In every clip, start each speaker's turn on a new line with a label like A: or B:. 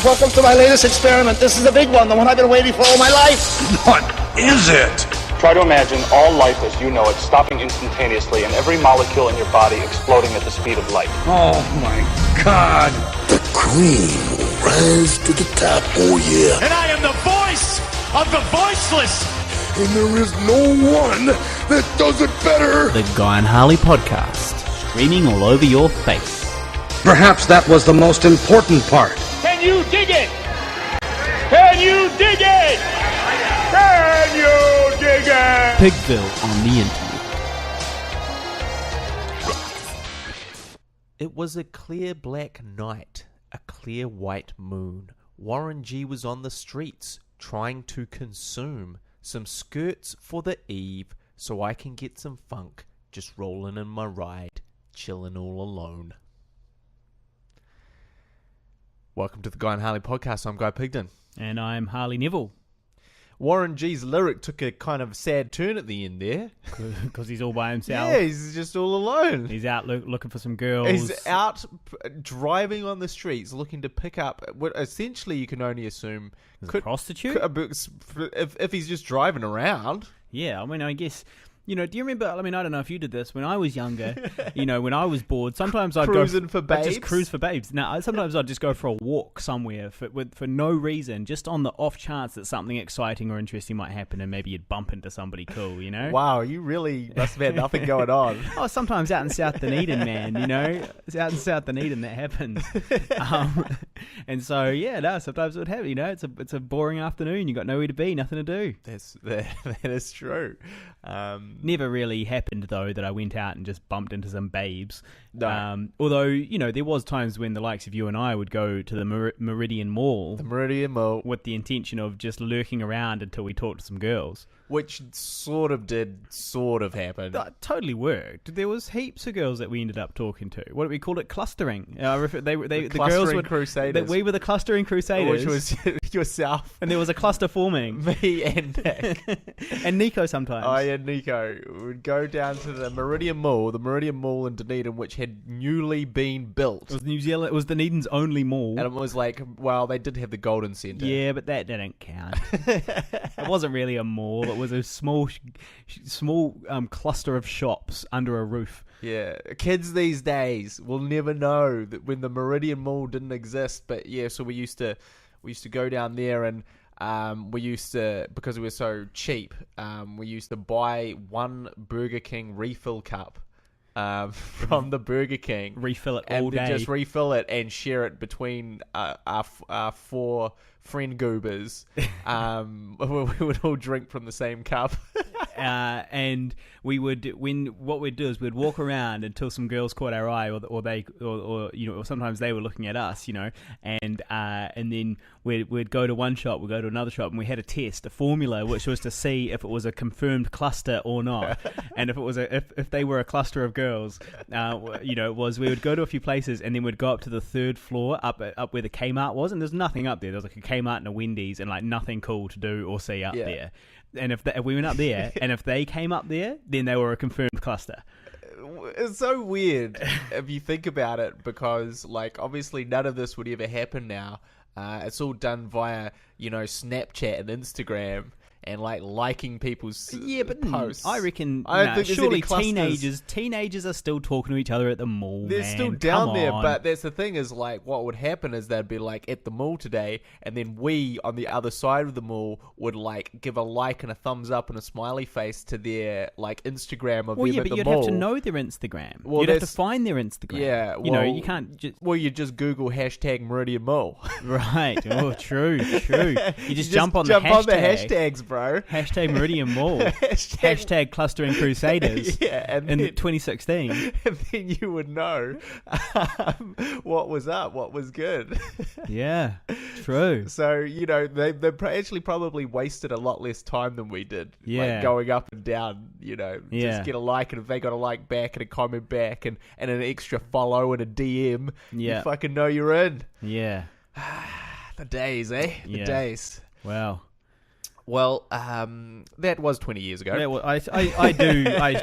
A: Welcome to my latest experiment. This is the big one, the one I've been waiting for all my life.
B: What is it?
C: Try to imagine all life as you know it stopping instantaneously and every molecule in your body exploding at the speed of light.
B: Oh my God.
D: The cream will rise to the top, oh yeah.
E: And I am the voice of the voiceless.
D: And there is no one that does it better.
F: The Guy and Harley podcast, streaming all over your face.
B: Perhaps that was the most important part.
E: Can you dig it? Can you dig it? Can you dig it?
F: Pigville on the internet. It was a clear black night, a clear white moon. Warren G was on the streets, trying to consume some skirts for the eve so I can get some funk, just rolling in my ride, chilling all alone. Welcome to the Guy and Harley podcast. I'm Guy Pigden.
G: And I'm Harley Neville.
F: Warren G's lyric took a kind of sad turn at the end there.
G: Because he's all by himself.
F: Yeah, he's just all alone.
G: He's out looking for some girls.
F: He's out driving on the streets looking to pick up what essentially you can only assume
G: a prostitute?
F: If he's just driving around.
G: Yeah, I mean, I guess... You know, do you remember, I mean, I don't know if you did this, when I was younger, you know, when I was bored, sometimes I'd
F: Cruising for babes?
G: I'd just cruise for babes. Now, sometimes I'd just go for a walk somewhere for no reason, just on the off chance that something exciting or interesting might happen and maybe you'd bump into somebody cool, you know?
F: Wow, you really must have had nothing going on.
G: Oh, sometimes out in South Dunedin, man, you know? It's out in South Dunedin that happens. And so, yeah, no, sometimes it would happen, you know? It's a boring afternoon, you got nowhere to be, nothing to do.
F: That is true.
G: Never really happened, though, that I went out and just bumped into some babes.
F: No.
G: Although, you know, there was times when the likes of you and I would go to the Meridian Mall.
F: The Meridian Mall.
G: With the intention of just lurking around until we talked to some girls.
F: Which sort of happen.
G: That totally worked. There was heaps of girls that we ended up talking to. What did we call it? Clustering. The girls were
F: crusaders.
G: We were the clustering crusaders.
F: Which was yourself.
G: And there was a cluster forming.
F: Me and Nick.
G: And Nico sometimes.
F: Oh yeah, Nico. We'd go down to the Meridian Mall in Dunedin, which had newly been built.
G: It was Dunedin's only mall.
F: And it was like, well, they did have the Golden Centre.
G: Yeah, but that didn't count. It wasn't really a mall. It was a small cluster of shops under a roof.
F: Yeah, kids these days will never know that when the Meridian Mall didn't exist. But yeah, so we used to go down there and we used to, because we were so cheap, we used to buy one Burger King refill cup from the Burger King.
G: Refill it all day.
F: And just refill it and share it between our four friend goobers. We would all drink from the same cup.
G: And what we'd do is we'd walk around until some girls caught our eye, or you know, or sometimes they were looking at us, you know, and then we'd go to one shop, we'd go to another shop, and we had a formula, which was to see if it was a confirmed cluster or not, and if they were a cluster of girls, you know, we would go to a few places, and then we'd go up to the third floor, up where the Kmart was, and there's nothing up there. There was like a Kmart and a Wendy's, and like nothing cool to do or see up there. And if we went up there, and if they came up there, then they were a confirmed cluster.
F: It's so weird if you think about it, because like obviously none of this would ever happen now. It's all done via, you know, Snapchat and Instagram and like liking people's posts.
G: I reckon
F: think
G: surely teenagers are still talking to each other at the mall.
F: They're still down there, but that's the thing is like what would happen is they'd be like at the mall today, and then we on the other side of the mall would like give a like and a thumbs up and a smiley face to their like Instagram of them at the mall.
G: Well, yeah, but you'd have to know their Instagram. Well, you'd have to find their Instagram.
F: Yeah,
G: you know, you can't just...
F: Well, you just Google hashtag Meridian Mall.
G: Right. Oh, true. You just jump on the
F: hashtags, bro.
G: Hashtag Meridian Mall. Hashtag Clustering Crusaders.
F: Yeah,
G: in 2016.
F: And then you would know what was up, what was good.
G: Yeah, true.
F: So, you know, they actually probably wasted a lot less time than we did.
G: Yeah.
F: Like going up and down, you know.
G: Yeah.
F: Just get a like, and if they got a like back and a comment back and an extra follow and a DM, you fucking know you're in.
G: Yeah.
F: The days, eh? The days.
G: Wow.
F: Well, that was 20 years ago.
G: Yeah, well, I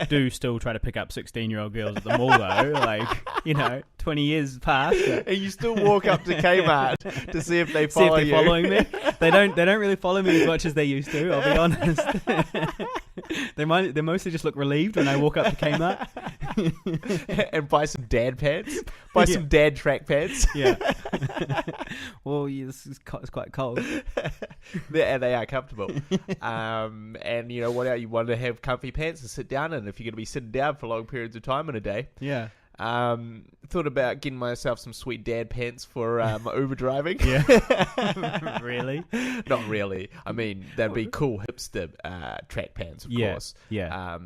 G: do still try to pick up 16-year-old girls at the mall though. Like, 20 years past.
F: And you still walk up to Kmart to see if they
G: See if
F: follow
G: they're
F: you.
G: following me. They don't really follow me as much as they used to. I'll be honest. They mostly just look relieved when I walk up to Kmart.
F: And buy some dad pants. Buy some dad track pants.
G: Yeah. Well, it's quite cold.
F: They are comfortable. And you know what else? You want to have comfy pants to sit down in if you're going to be sitting down for long periods of time in a day.
G: Yeah.
F: Thought about getting myself some sweet dad pants for my Uber driving.
G: Yeah. Really?
F: Not really. I mean, that'd be cool hipster track pants, of course.
G: Yeah.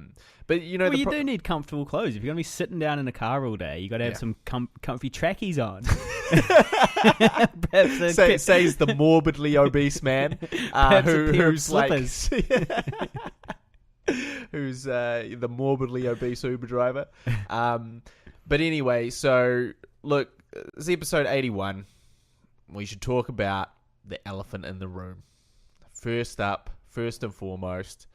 F: But you know,
G: you do need comfortable clothes. If you're going to be sitting down in a car all day, you got to have some comfy trackies on.
F: Says the morbidly obese man who's like who's the morbidly obese Uber driver. But anyway, so look, it's episode 81. We should talk about the elephant in the room. First and foremost,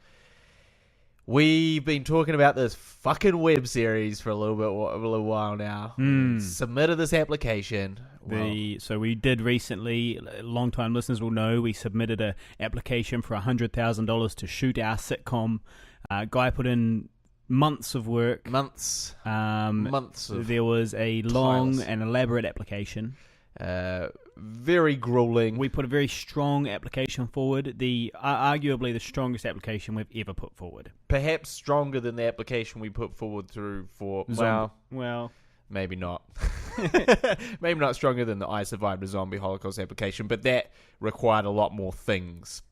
F: we've been talking about this fucking web series for a little while now. Submitted this application.
G: So we did recently. Long-time listeners will know we submitted an application for $100,000 to shoot our sitcom. Guy put in months of work.
F: Months.
G: There was a long and elaborate application.
F: Very grueling.
G: We put a very strong application forward. Arguably the strongest application we've ever put forward.
F: Perhaps stronger than the application we put forward well, maybe not. Maybe not stronger than the I Survived a Zombie Holocaust application, but that required a lot more things.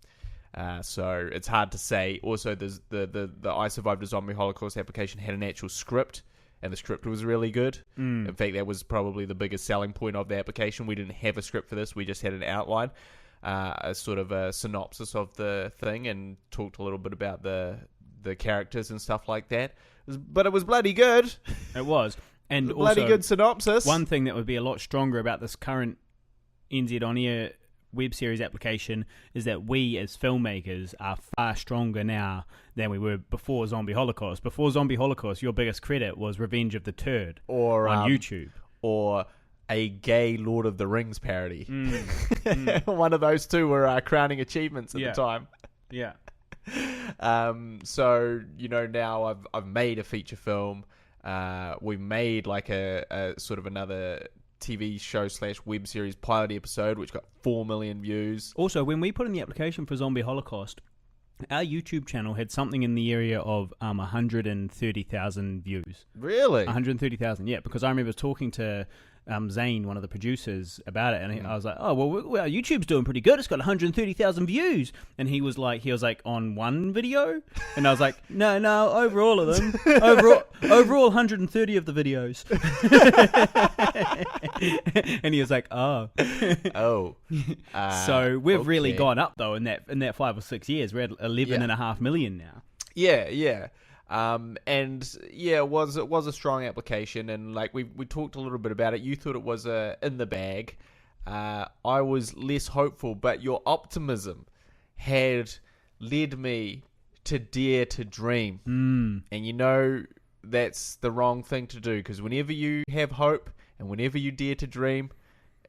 F: So it's hard to say. Also, there's the I Survived a Zombie Holocaust application had an actual script, and the script was really good. In fact, that was probably the biggest selling point of the application. We didn't have a script for this. We just had an outline, a sort of a synopsis of the thing, and talked a little bit about the characters and stuff like that. But it was bloody good.
G: It was. And also,
F: bloody good synopsis.
G: One thing that would be a lot stronger about this current NZ On Air web series application is that we as filmmakers are far stronger now than we were before Zombie Holocaust. Before Zombie Holocaust, your biggest credit was Revenge of the Turd on YouTube. Or
F: a gay Lord of the Rings parody. One of those two were our crowning achievements at the time.
G: Yeah.
F: So, now I've made a feature film. We've made like a sort of another TV show / web series pilot episode, which got 4 million views.
G: Also, when we put in the application for Zombie Holocaust, our YouTube channel had something in the area of 130,000 views.
F: Really?
G: 130,000, yeah, because I remember talking to Zane, one of the producers, about it, and I was like, oh, well, YouTube's doing pretty good. It's got 130,000 views. And he was like, on one video? And I was like, no, over all of them. Overall 130 of the videos. And he was like, oh. So we've really gone up, though, in that 5 or 6 years. We're at 11.5 million now.
F: Yeah. It was a strong application, and like we talked a little bit about it. You thought it was in the bag. I was less hopeful, but your optimism had led me to dare to dream. And that's the wrong thing to do, because whenever you have hope and whenever you dare to dream,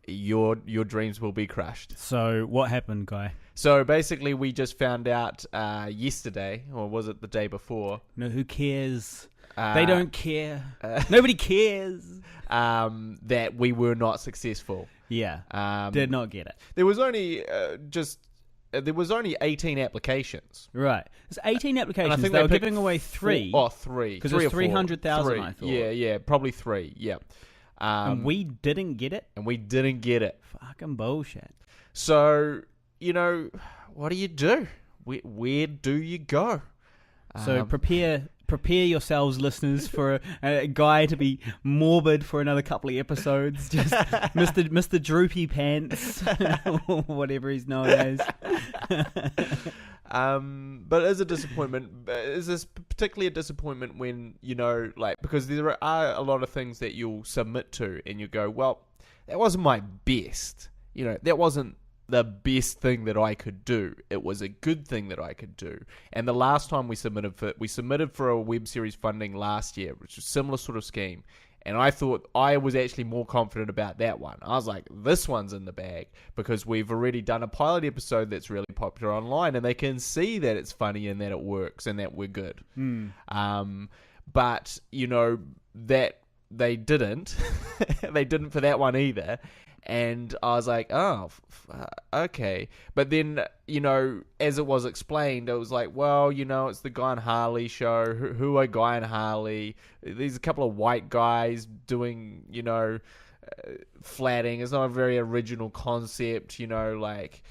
F: your dreams will be crushed.
G: So what happened, Guy?
F: So basically, we just found out yesterday, or was it the day before?
G: No, who cares? They don't care. Nobody cares.
F: That we were not successful.
G: Yeah. Did not get it.
F: There was only 18 applications.
G: Right. There's 18 applications.
F: And I think
G: they were giving away 3.
F: Three.
G: Because it was 300,000, I thought.
F: Yeah, probably 3. Yeah.
G: And we didn't get it?
F: Fucking
G: bullshit.
F: So, what do you do? Where do you go?
G: So prepare yourselves, listeners, for a guy to be morbid for another couple of episodes. Just Mr. Droopy Pants, or whatever he's known as.
F: But as a disappointment, is this particularly a disappointment when, because there are a lot of things that you'll submit to and you go, well, that wasn't my best. That wasn't the best thing that I could do. It was a good thing that I could do. And the last time we submitted for a web series funding last year, which was a similar sort of scheme. And I thought I was actually more confident about that one. I was like, this one's in the bag because we've already done a pilot episode that's really popular online and they can see that it's funny and that it works and that we're good. But, that they didn't. They didn't for that one either. And I was like, oh, okay. But then, as it was explained, it was like, well, it's the Guy and Harley show. Who are Guy and Harley? There's a couple of white guys doing, flatting. It's not a very original concept, like,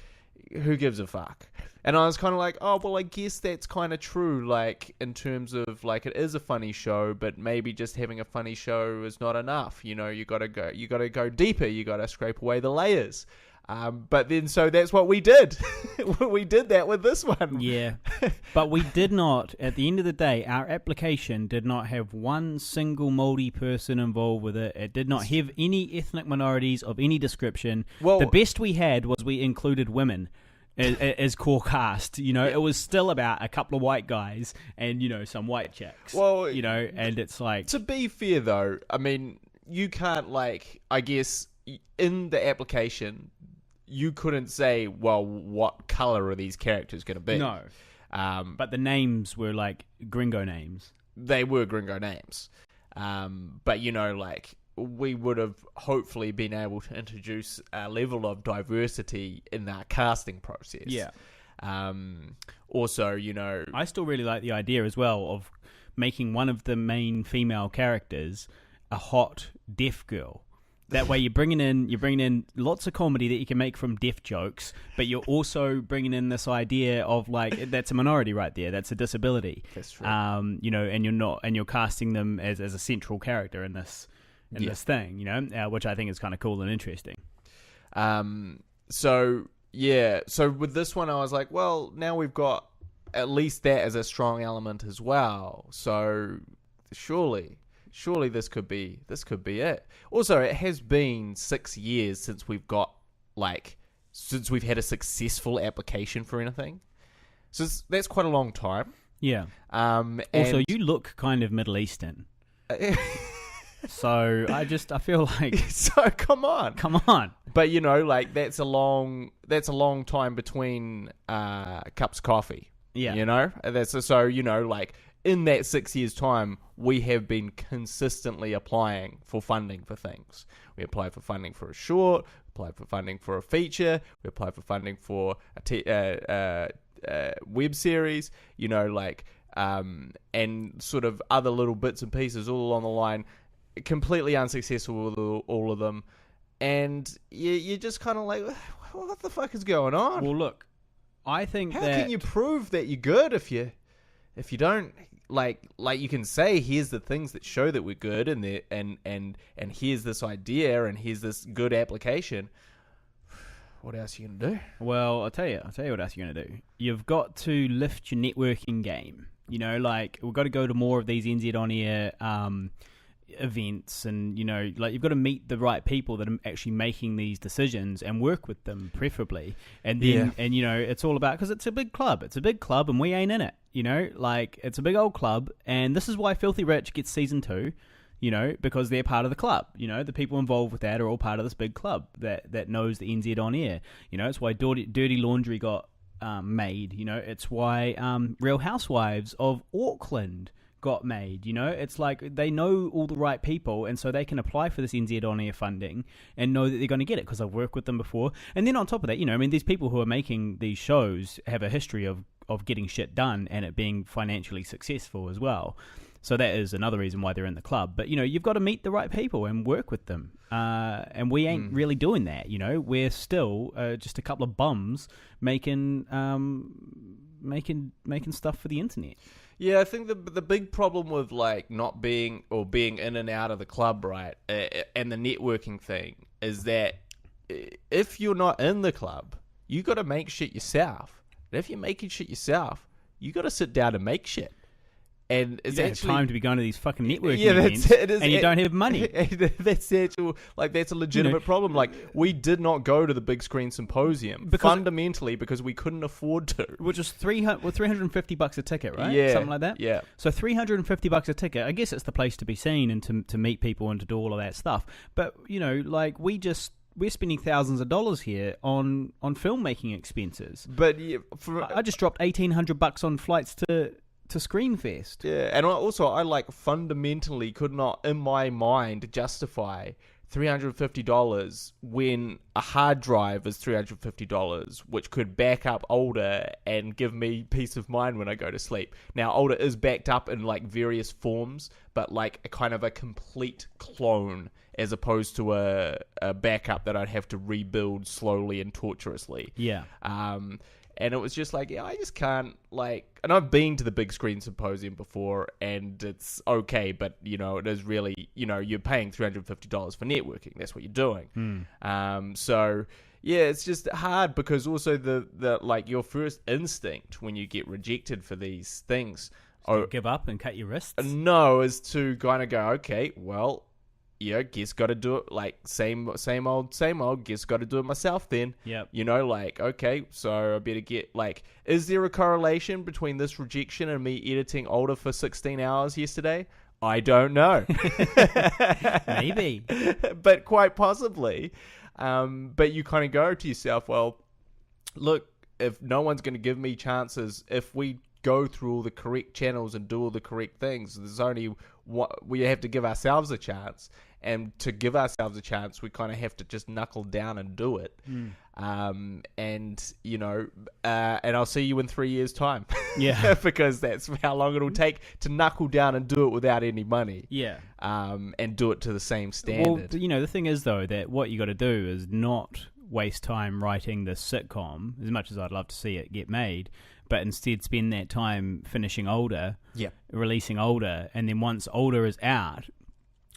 F: who gives a fuck? And I was kind of like, oh, well, I guess that's kind of true, like, in terms of, like, it is a funny show, but maybe just having a funny show is not enough. You gotta go deeper. You gotta scrape away the layers. But then, so that's what we did. We did that with this one.
G: Yeah. But we did not, at the end of the day, our application did not have one single Māori person involved with it. It did not have any ethnic minorities of any description. Well, the best we had was we included women as core cast. It was still about a couple of white guys and, some white chicks. Well, and it's like...
F: To be fair, though, I mean, you can't, like, I guess, in the application... You couldn't say, well, what color are these characters going to be?
G: No. But the names were like gringo names.
F: They were gringo names. But, like, we would have hopefully been able to introduce a level of diversity in our casting process.
G: Yeah.
F: Also,
G: I still really like the idea as well of making one of the main female characters a hot deaf girl. That way you're bringing in lots of comedy that you can make from deaf jokes, but you're also bringing in this idea of, like, that's a minority right there. That's a disability.
F: That's true.
G: And you're casting them as a central character in this thing, which I think is kind of cool and interesting.
F: So with this one, I was like, well, now we've got at least that as a strong element as well. So surely this could be it. Also, it has been 6 years since we've had a successful application for anything. So that's quite a long time.
G: Yeah. Also, you look kind of Middle Eastern. So I feel like...
F: So come on. But that's a long time between cups of coffee.
G: Yeah.
F: In that 6 years' time, we have been consistently applying for funding for things. We applied for funding for a short, applied for funding for a feature, we applied for funding for a web series, and sort of other little bits and pieces all along the line, completely unsuccessful with all of them. And you're just kind of like, what the fuck is going on?
G: Well, look, I think
F: How can you prove that you're good if you don't... Like you can say, here's the things that show that we're good, and here's this idea, and here's this good application. What else are you gonna do?
G: Well, I'll tell you what else you're gonna do. You've got to lift your networking game. We've got to go to more of these NZ on Air events, and you've got to meet the right people that are actually making these decisions and work with them, preferably. And then it's all about, because it's a big club, and we ain't in it. It's a big old club, and this is why Filthy Rich gets season 2, because they're part of the club. The people involved with that are all part of this big club that knows the NZ on Air. It's why Dirty Laundry got made. It's why Real Housewives of Auckland got made. It's like they know all the right people, and so they can apply for this NZ on Air funding and know that they're going to get it because I've worked with them before. And then on top of that, these people who are making these shows have a history of getting shit done and it being financially successful as well. So that is another reason why they're in the club. But you've got to meet the right people and work with them. And we ain't really doing that. We're still just a couple of bums making stuff for the internet.
F: Yeah, I think the big problem with not being or being in and out of the club, right, and the networking thing is that if you're not in the club, you got to make shit yourself. And if you're making shit yourself, you got to sit down and make shit. And it's
G: you don't
F: actually
G: have time to be going to these fucking networking
F: Yeah,
G: events,
F: it is.
G: and you don't have money.
F: That's the actual, like, that's a legitimate problem. Like, we did not go to the big screen symposium fundamentally because we couldn't afford to.
G: Which was $350 a ticket, right?
F: Yeah,
G: Something like that.
F: yeah.
G: So $350 a ticket. I guess it's the place to be seen and to meet people and to do all of that stuff. But like we're spending thousands of dollars here on filmmaking expenses.
F: But
G: I just dropped $1,800 on flights to Screenfest.
F: Yeah, and also I like fundamentally could not in my mind justify $350 when a hard drive is $350, which could back up Older and give me peace of mind when I go to sleep. Now, Older is backed up in like various forms, but like a kind of a complete clone as opposed to a backup that I'd have to rebuild slowly and torturously.
G: Yeah.
F: And it was just like, I just can't, like... And I've been to the big screen symposium before, and it's okay, but, it is really... you're paying $350 for networking. That's what you're doing. So, yeah, it's just hard because also the like, your first instinct when you get rejected for these things...
G: give up and cut your wrists?
F: No, is to kind of go, okay, well... guess got to do it, like, same old, guess got to do it myself then.
G: Yep.
F: Like, okay, so I better get, like, is there a correlation between this rejection and me editing Older for 16 hours yesterday? I don't know.
G: Maybe.
F: But quite possibly. But you kind of go to yourself, well, look, if no one's going to give me chances, if we go through all the correct channels and do all the correct things, there's only we have to give ourselves a chance, and to give ourselves a chance we kind of have to just knuckle down and do it. And I'll see you in 3 years time.
G: Yeah.
F: Because that's how long it'll take to knuckle down and do it without any money.
G: Yeah.
F: And do it to the same standard.
G: Well, the thing is though that what you got to do is not waste time writing this sitcom, as much as I'd love to see it get made, but instead spend that time finishing Older, releasing Older, and then once Older is out,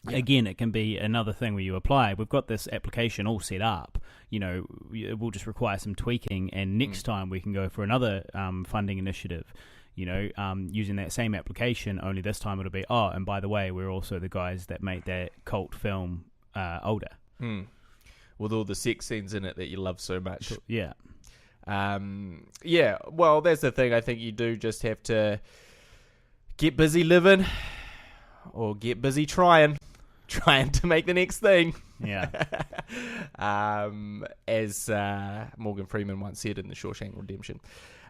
G: again, it can be another thing where you apply. We've got this application all set up. It will just require some tweaking, and next time we can go for another funding initiative. Using that same application, only this time it'll be, and by the way, we're also the guys that made that cult film Older.
F: With all the sex scenes in it that you love so much.
G: Yeah.
F: Well, that's the thing. I think you do just have to get busy living or get busy trying to make the next thing.
G: Yeah.
F: As Morgan Freeman once said in The Shawshank Redemption.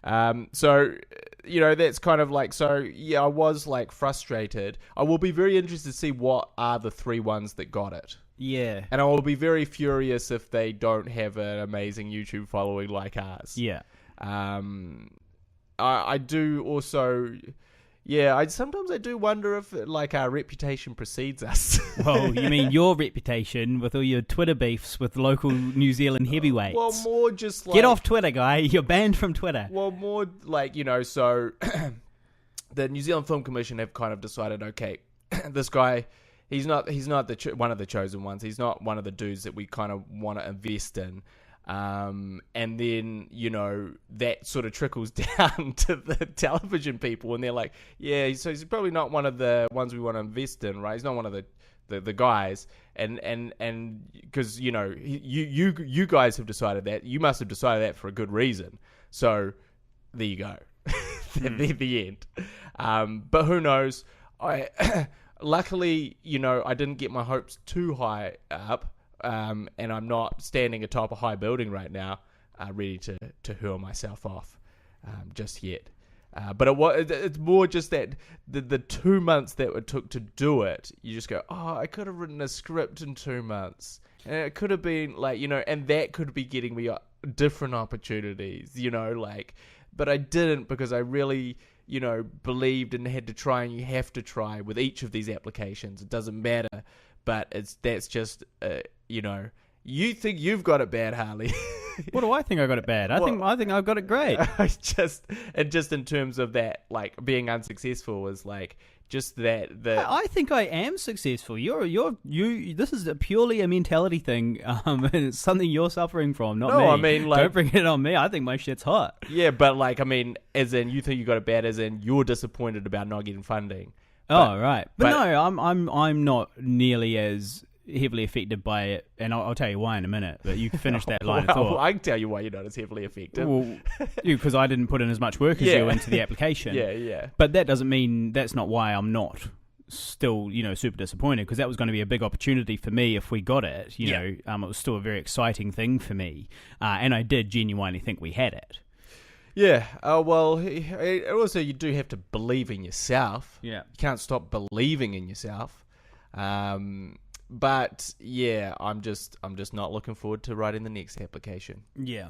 F: That's kind of like, I was like frustrated. I will be very interested to see what are the 3 ones that got it.
G: Yeah.
F: And I will be very furious if they don't have an amazing YouTube following like ours.
G: Yeah.
F: I do also... Yeah, sometimes I do wonder if, like, our reputation precedes us.
G: Well, you mean your reputation with all your Twitter beefs with local New Zealand heavyweights?
F: Well, more just like...
G: Get off Twitter, guy. You're banned from Twitter.
F: Well, more like, so the New Zealand Film Commission have kind of decided, okay, this guy, he's not one of the chosen ones. He's not one of the dudes that we kind of want to invest in. And then, that sort of trickles down to the television people, and they're like, yeah, so he's probably not one of the ones we want to invest in, right? He's not one of the guys. And because, you guys have decided that. You must have decided that for a good reason. So there you go. the end. But who knows? Luckily, I didn't get my hopes too high up. And I'm not standing atop a high building right now, ready to hurl myself off just yet. But it's more just that the 2 months that it took to do it, you just go, I could have written a script in 2 months. And it could have been like, and that could be getting me different opportunities, but I didn't because I really, believed and had to try, and you have to try with each of these applications. It doesn't matter. But that's just, you think you've got it bad, Harley.
G: What do I think I got it bad? I think I got it great.
F: just in terms of that, like being unsuccessful was like just that.
G: I think I am successful. This is purely a mentality thing, and it's something you're suffering from, not me.
F: No, I mean, like,
G: don't bring it on me. I think my shit's hot.
F: Yeah, but like, I mean, as in you think you got it bad, as in you're disappointed about not getting funding.
G: Oh, right. But no, I'm not nearly as heavily affected by it, and I'll tell you why in a minute. But you can finish that line of thought.
F: I can tell you why you're not as heavily affected.
G: Well, because I didn't put in as much work as you into the application.
F: Yeah.
G: But that doesn't mean that's not why I'm not still, super disappointed, because that was going to be a big opportunity for me if we got it. You know, it was still a very exciting thing for me, and I did genuinely think we had it.
F: Yeah. Well, also you do have to believe in yourself.
G: Yeah.
F: You can't stop believing in yourself. But yeah, I'm just not looking forward to writing the next application.
G: Yeah.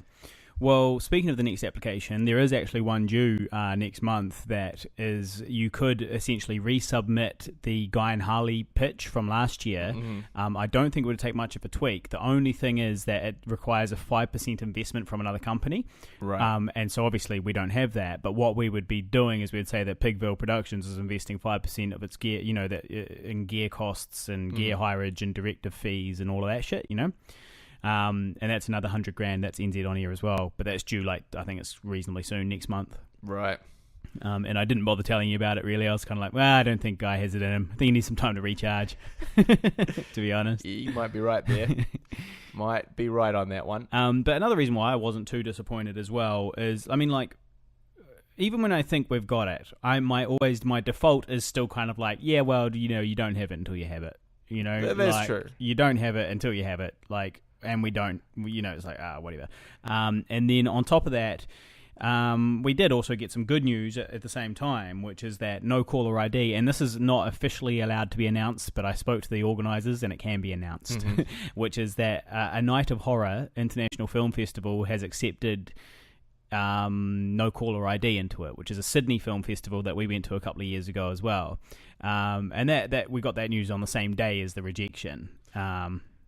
G: Well, speaking of the next application, there is actually one due next month that is, you could essentially resubmit the Guy and Harley pitch from last year. Mm-hmm. I don't think it would take much of a tweak. The only thing is that it requires a 5% investment from another company.
F: Right.
G: And so obviously we don't have that. But what we would be doing is we'd say that Pigville Productions is investing 5% of its gear, in gear costs and gear hireage and director fees and all of that shit, And that's another $100,000. That's NZ on here as well, but that's due I think it's reasonably soon, next month.
F: Right.
G: And I didn't bother telling you about it really. I was kind of like, well, I don't think Guy has it in him. I think he needs some time to recharge. To be honest,
F: you might be right there. Might be right on that one.
G: But another reason why I wasn't too disappointed as well is, I mean, like, even when I think we've got it, my default is still kind of like, yeah, well, you don't have it until you have it.
F: That's true.
G: You don't have it until you have it. Like. And we don't, it's like, whatever. And then on top of that, we did also get some good news at the same time, which is that no caller ID, and this is not officially allowed to be announced, but I spoke to the organisers and it can be announced, which is that A Night of Horror International Film Festival has accepted no caller ID into it, which is a Sydney film festival that we went to a couple of years ago as well. And that we got that news on the same day as the rejection.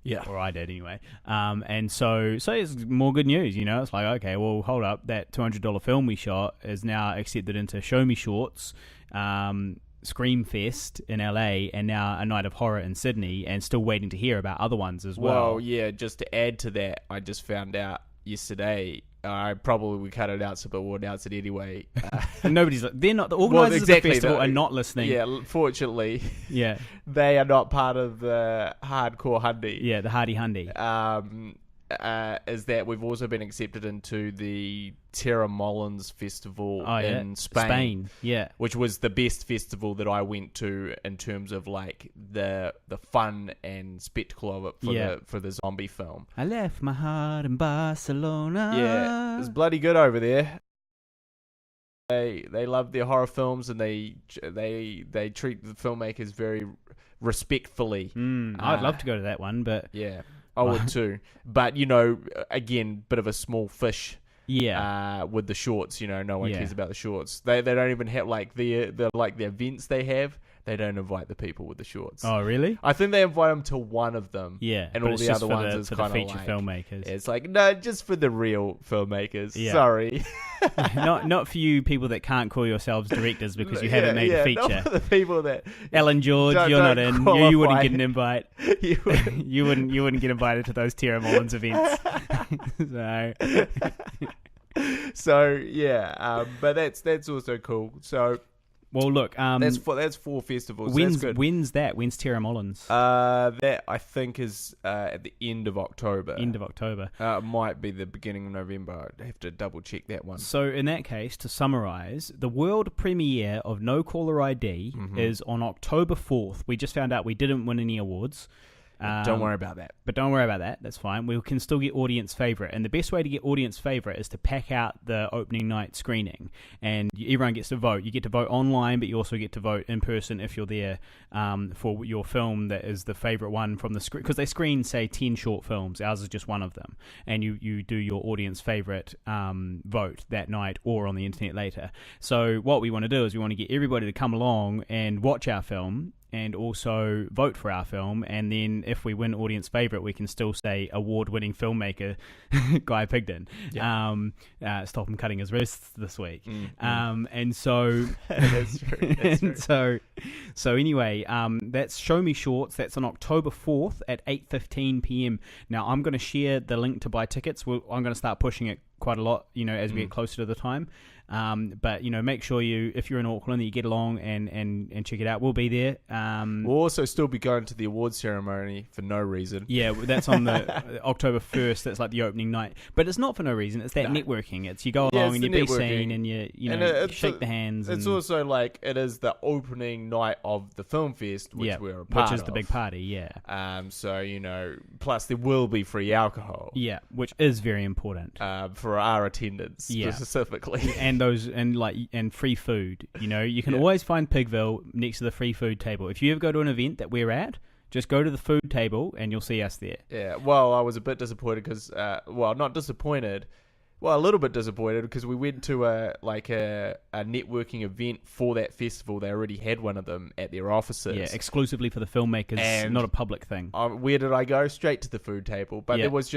G: Yeah, or I did anyway. And so it's more good news, It's like, okay, well, hold up. That $200 film we shot is now accepted into Show Me Shorts, Screamfest in LA, and now A Night of Horror in Sydney, and still waiting to hear about other ones as well.
F: Well, yeah, just to add to that, I just found out yesterday. I probably would cut it out, but we'll announce it anyway.
G: They're not, the organisers of the festival are not listening.
F: Yeah, fortunately.
G: Yeah.
F: They are not part of the hardcore Hundy.
G: Yeah, the Hardy Hundy.
F: Is that we've also been accepted into the Terra Molins Festival in Spain.
G: Yeah.
F: Which was the best festival that I went to in terms of like the fun and spectacle of it for the zombie film.
G: I left my heart in Barcelona.
F: Yeah, it was bloody good over there. They love their horror films, and they treat the filmmakers very respectfully.
G: I'd love to go to that one, but
F: yeah. I would too, but again, bit of a small fish. Yeah. With the shorts, no one cares about the shorts. They don't even have the events they have. They don't invite the people with the shorts.
G: Oh, really?
F: I think they invite them to one of them.
G: Yeah,
F: and all the other ones is kind of
G: feature filmmakers.
F: It's like, no, just for the real filmmakers. Yeah. Sorry.
G: not for you people that can't call yourselves directors because you haven't made a feature.
F: Not for the people that
G: Ellen George, you're not in. You wouldn't get an invite. You wouldn't get invited to those Terra Molins events.
F: So yeah, but that's also cool. So.
G: Well, look,
F: that's 4 festivals.
G: When's
F: good.
G: When's that? When's Terra Molins?
F: That I think is at the end of October. It might be the beginning of November. I'd have to double check that one.
G: So in that case, to summarise, the world premiere of No Caller ID is on October 4th. We just found out we didn't win any awards.
F: Don't worry about that.
G: But don't worry about that. That's fine. We can still get audience favourite. And the best way to get audience favourite is to pack out the opening night screening. And everyone gets to vote. You get to vote online, but you also get to vote in person if you're there for your film that is the favourite one from the screen. Because they screen, say, 10 short films. Ours is just one of them. And you do your audience favourite vote that night or on the internet later. So what we want to do is we want to get everybody to come along and watch our film. and also vote for our film. And then if we win audience favourite, we can still say award-winning filmmaker Guy Pigden. Stop him cutting his wrists this week. And so
F: That's true. That's true.
G: So anyway, that's Show Me Shorts. That's on October 4th at 8:15 p.m. Now I'm going to share the link to buy tickets. I'm going to start pushing it quite a lot, as we get closer to the time. But make sure if you're in Auckland, that you get along and check it out. We'll be there.
F: We'll also still be going to the awards ceremony for no reason.
G: Yeah, that's on the October 1st. That's like the opening night. But it's not for no reason. It's that networking. It's you go along and you be seen and you shake the hands.
F: It's also like it is the opening night of the film fest, which we're a part of.
G: Which is the big party, yeah.
F: So plus there will be free alcohol.
G: Yeah, which is very important
F: for our attendance specifically.
G: And free food. You can always find Pigville next to the free food table. If you ever go to an event that we're at, just go to the food table and you'll see us there.
F: Yeah, well, I was a bit disappointed because, not disappointed. Well, a little bit disappointed because we went to a networking event for that festival. They already had one of them at their offices.
G: Yeah, exclusively for the filmmakers, and not a public thing.
F: Where did I go? Straight to the food table. But it was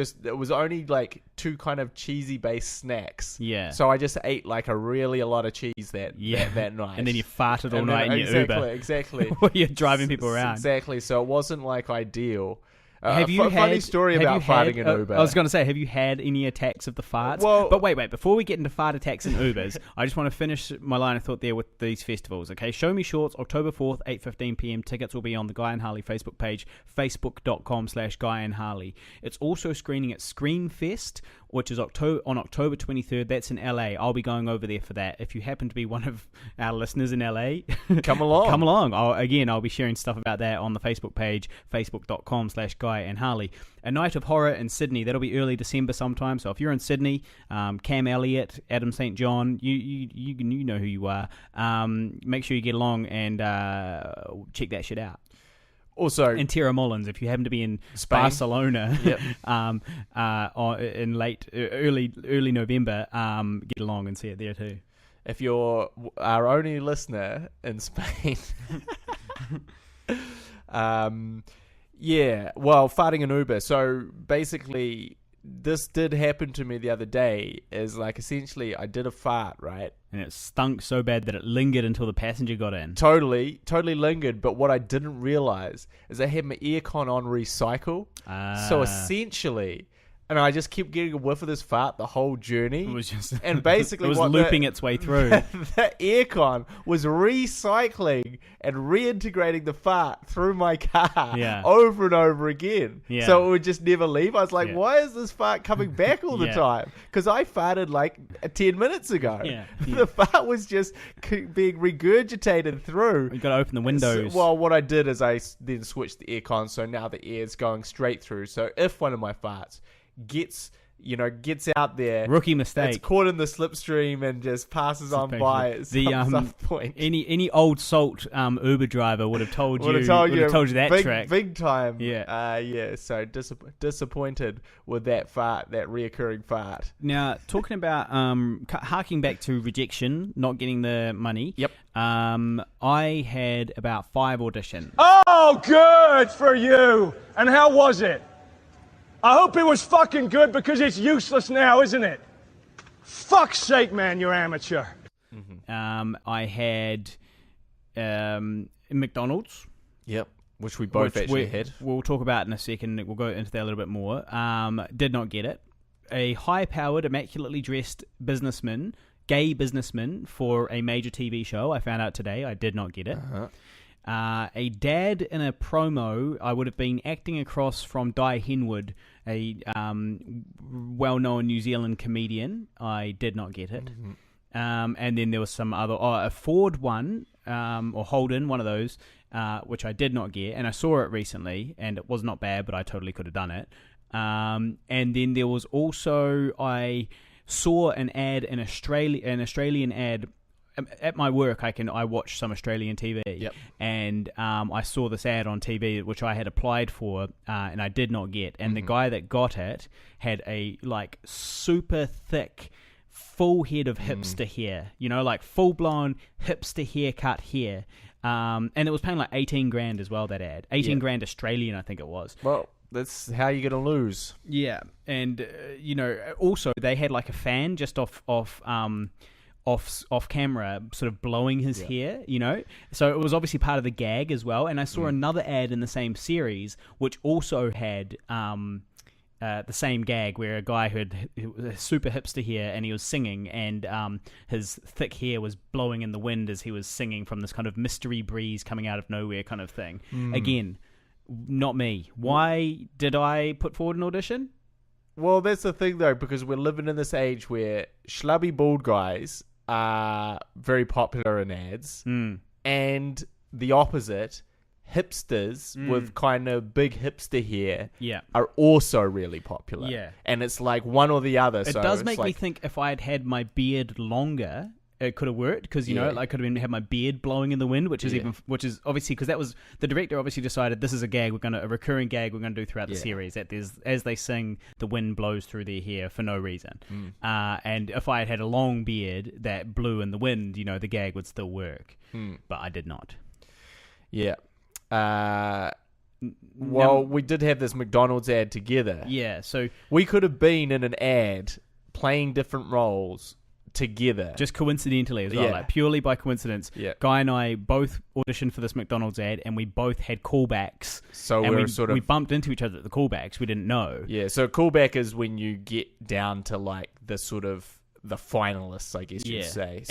F: only like two kind of cheesy based snacks.
G: Yeah.
F: So I just ate like a lot of cheese that night.
G: And then you farted all night in your Uber.
F: Exactly.
G: While you're driving people around.
F: Exactly. So it wasn't like ideal.
G: Funny story
F: about farting in Uber.
G: I was going to say, have you had any attacks of the farts?
F: Well,
G: but wait, before we get into fart attacks and Ubers, I just want to finish my line of thought there with these festivals, okay? Show Me Shorts, October 4th, 8:15 p.m. Tickets will be on the Guy and Harley Facebook page, facebook.com/Guy and Harley. It's also screening at Screenfest, which is on October 23rd. That's in LA. I'll be going over there for that. If you happen to be one of our listeners in LA,
F: come along.
G: Come along. I'll be sharing stuff about that on the Facebook page, facebook.com/Guy and Harley. A Night of Horror in Sydney. That'll be early December sometime. So if you're in Sydney, Cam Elliott, Adam St. John, you know who you are. Make sure you get along and check that shit out.
F: Also,
G: and Tara Mullins, if you happen to be in
F: Spain.
G: Barcelona, in early November, get along and see it there too.
F: If you're our only listener in Spain, farting an Uber. So basically, this did happen to me the other day. Is like essentially I did a fart, right?
G: And it stunk so bad that it lingered until the passenger got in.
F: Totally lingered. But what I didn't realize is I had my aircon on recycle. So essentially, and I just kept getting a whiff of this fart the whole journey.
G: It was just,
F: and basically,
G: it was looping its way through.
F: The aircon was recycling and reintegrating the fart through my car over and over again. Yeah. So it would just never leave. I was like, why is this fart coming back all the time? Because I farted like 10 minutes ago. Yeah. The fart was just being regurgitated through.
G: You got to open the windows.
F: So, what I did is I then switched the aircon, so now the air is going straight through. So if one of my farts gets out there,
G: rookie mistake,
F: it's caught in the slipstream and just passes on by at some point.
G: Any old salt Uber driver would have told you that track
F: big time. So disappointed with that fart, that reoccurring fart.
G: Now talking about harking back to rejection, not getting the money.
F: Yep.
G: I had about 5 auditions.
E: Oh, good for you. And how was it? I hope it was fucking good because it's useless now, isn't it? Fuck's sake, man, you're amateur.
G: Mm-hmm. I had McDonald's.
F: Yep, which we both actually had.
G: We'll talk about in a second. We'll go into that a little bit more. Did not get it. A high-powered, immaculately dressed gay businessman for a major TV show. I found out today. I did not get it.
F: Uh-huh.
G: A dad in a promo. I would have been acting across from Di Henwood, a well-known New Zealand comedian. I did not get it. Mm-hmm. And then there was some other, a Ford one, or Holden, one of those, which I did not get. And I saw it recently, and it was not bad, but I totally could have done it. And then there was also, I saw an ad, an Australian ad. At my work, I watch some Australian TV, and I saw this ad on TV which I had applied for, and I did not get. And the guy that got it had a super thick, full head of hipster hair, like full blown hipster haircut hair. And it was paying like 18 grand as well, that ad. 18 grand Australian, I think it was.
F: Well, that's how you're going to lose.
G: Yeah. And, also they had like a fan just off camera sort of blowing his hair, So it was obviously part of the gag as well. And I saw another ad in the same series which also had the same gag where a guy who had super hipster hair and he was singing and his thick hair was blowing in the wind as he was singing from this kind of mystery breeze coming out of nowhere kind of thing. Again, not me. Why did I put forward an audition?
F: Well, that's the thing, though, because we're living in this age where schlubby bald guys are very popular in ads, and the opposite, hipsters with kind of big hipster hair are also really popular. Yeah. And it's like one or the other.
G: It does make me think if I had had my beard longer, it could have worked because I could have had my beard blowing in the wind, which is obviously because that was the director obviously decided this is a recurring gag we're gonna do throughout the series, that there's, as they sing, the wind blows through their hair for no reason. And if I had had a long beard that blew in the wind, the gag would still work. But I did not.
F: Yeah. Well, we did have this McDonald's ad together.
G: Yeah, so
F: we could have been in an ad playing different roles together,
G: just coincidentally as well, like purely by coincidence. Guy and I both auditioned for this McDonald's ad, and we both had callbacks. So we bumped into each other at the callbacks. We didn't know. Yeah,
F: so callback is when you get down to like the sort of the finalists, I guess you'd say.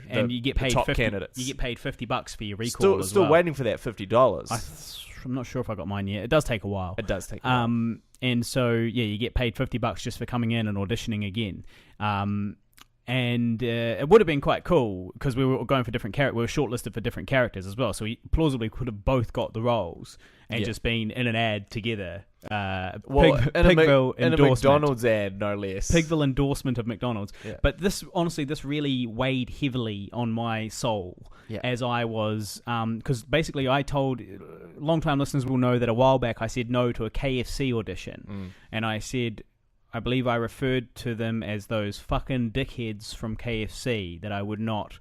F: And
G: you get paid
F: top
G: 50,
F: candidates.
G: You get paid $50 for your recall.
F: Still waiting for that $50.
G: I'm not sure if I got mine yet. It does take a while.
F: It does take a while.
G: And so you get paid $50 just for coming in and auditioning again. And it would have been quite cool because we were going for different characters. We were shortlisted for different characters as well. So we plausibly could have both got the roles and just been in an ad together. Pigville
F: in a McDonald's ad, no less.
G: Pigville endorsement of McDonald's. Yeah. But this really weighed heavily on my soul as I was, because basically I told, long-time listeners will know that a while back I said no to a KFC audition. And I said, I believe I referred to them as those fucking dickheads from KFC, that I would not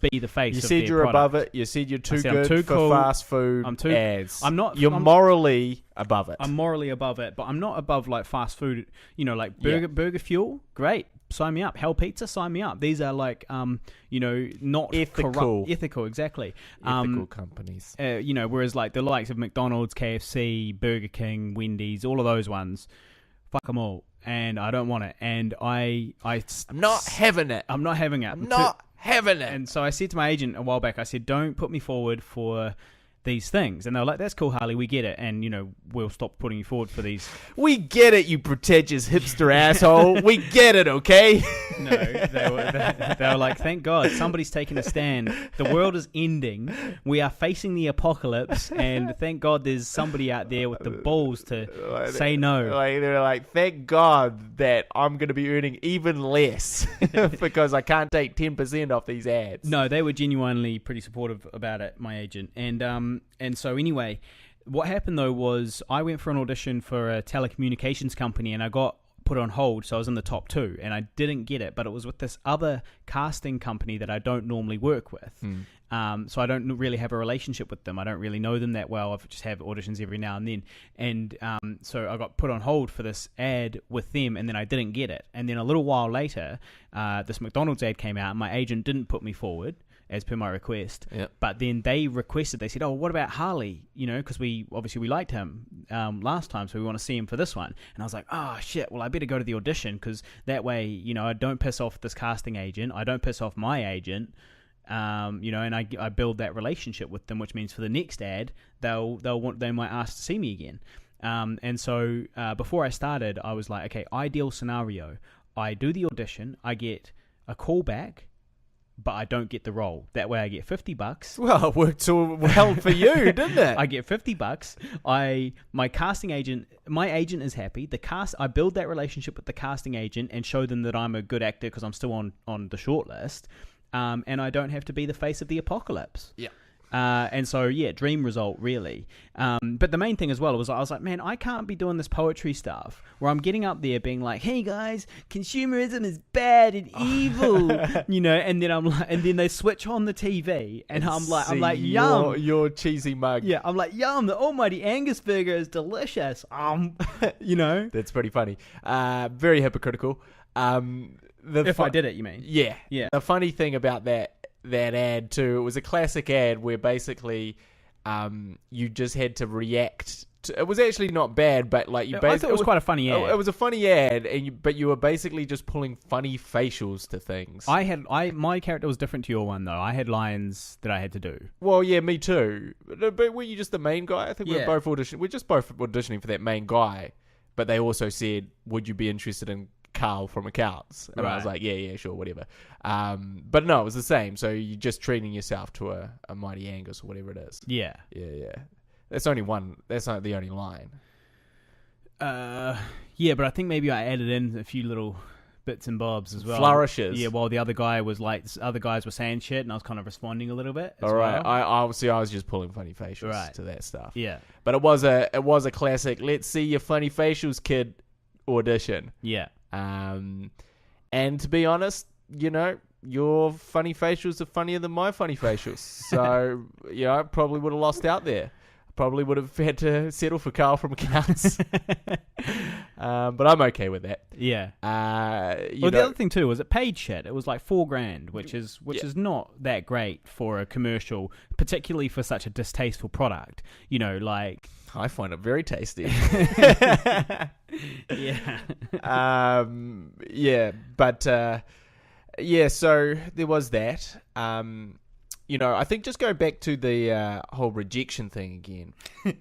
G: be the face of their product.
F: You said you're above it. You said you're too good for cool. Fast food ads. You're morally above it.
G: I'm morally above it, but I'm not above like fast food, like Burger Fuel. Great. Sign me up. Hell Pizza, sign me up. These are like, not
F: ethical.
G: Ethical, exactly.
F: Ethical companies.
G: Whereas like the likes of McDonald's, KFC, Burger King, Wendy's, all of those ones, fuck them all, and I don't want it. And I'm
F: not having it.
G: I'm not having it.
F: I'm not having it.
G: And so I said to my agent a while back, I said, don't put me forward for these things. And they were like, that's cool, Harley, we get it, and we'll stop putting you forward for these.
F: We get it, you pretentious hipster asshole. We get it, okay?
G: No, they were like, thank God somebody's taking a stand. The world is ending. We are facing the apocalypse, and thank God there's somebody out there with the balls to say no.
F: They're like, thank God that I'm going to be earning even less because I can't take 10% off these ads.
G: No, they were genuinely pretty supportive about it, my agent. And so anyway, what happened though was I went for an audition for a telecommunications company and I got put on hold, so I was in the top 2 and I didn't get it, but it was with this other casting company that I don't normally work with. So I don't really have a relationship with them. I don't really know them that well. I just have auditions every now and then. And so I got put on hold for this ad with them, and then I didn't get it. And then a little while later, this McDonald's ad came out, and my agent didn't put me forward as per my request. But then they said, oh, what about Harley? Because we liked him last time, so we want to see him for this one. And I was like, oh shit, well I better go to the audition, because that way, I don't piss off this casting agent, I don't piss off my agent, and I build that relationship with them, which means for the next ad they might ask to see me again. And so before I started, I was like, okay, ideal scenario, I do the audition, I get a call back, but I don't get the role. That way I get $50.
F: Well, it worked so well for you, didn't it?
G: I get $50. My agent is happy. I build that relationship with the casting agent and show them that I'm a good actor because I'm still on the short list. And I don't have to be the face of the apocalypse.
F: Yeah.
G: And so, yeah, dream result, really. But the main thing as well was I was like, man, I can't be doing this poetry stuff where I'm getting up there being like, hey guys, consumerism is bad and evil, and then and then they switch on the TV and I'm like, yum.
F: Your cheesy mug.
G: Yeah, I'm like, yum, the almighty Angus burger is delicious.
F: That's pretty funny. Very hypocritical.
G: If I did it, you mean?
F: Yeah.
G: Yeah.
F: The funny thing about that ad too, it was a classic ad where basically you just had to react to, it was actually not bad, but like you
G: I thought it was quite a funny ad.
F: It was a funny ad, but you were basically just pulling funny facials to things.
G: My character was different to your one though. I had lines that I had to do.
F: Well, yeah, me too. But were you just the main guy? I think we were both we're just both auditioning for that main guy. But they also said, would you be interested in Carl from Accounts? And I was like, yeah, sure, whatever. But no, it was the same. So you're just treating yourself to a Mighty Angus or whatever it is.
G: Yeah.
F: Yeah. That's only one. That's not the only line.
G: Yeah, but I think maybe I added in a few little bits and bobs as well.
F: Flourishes.
G: Yeah, while the other guy was like, other guys were saying shit, and I was kind of responding a little bit.
F: All right.
G: Well.
F: I obviously I was just pulling funny facials to that stuff.
G: Yeah.
F: But it was a classic. Let's see your funny facials, kid. Audition.
G: Yeah.
F: And to be honest, your funny facials are funnier than my funny facials. So, I probably would have lost out there. Probably would have had to settle for Carl from Accounts. But I'm okay with that.
G: Yeah. The other thing too was it paid shit. It was like $4,000, which is not that great for a commercial, particularly for such a distasteful product.
F: I find it very tasty.
G: Yeah.
F: So there was that. I think just go back to the whole rejection thing again.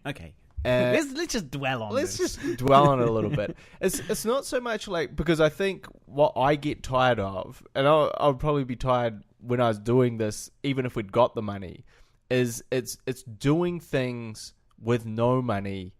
G: Okay. Let's just dwell on
F: Let's
G: this.
F: just dwell on it a little bit. It's not so much like, because I think what I get tired of, and I'll probably be tired when I was doing this, even if we'd got the money, is it's doing things with no money,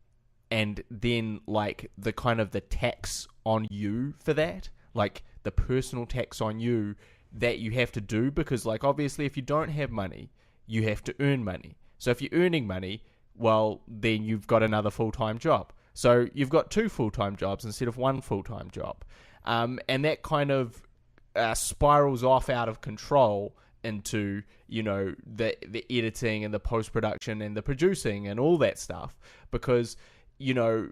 F: and then like the kind of the tax on you for that, like the personal tax on you that you have to do, because like obviously if you don't have money, you have to earn money. So if you're earning money, well, then you've got another full-time job. So you've got 2 full-time jobs instead of 1 full-time job. And that kind of spirals off out of control into, the editing and the post-production and the producing and all that stuff. Because, you have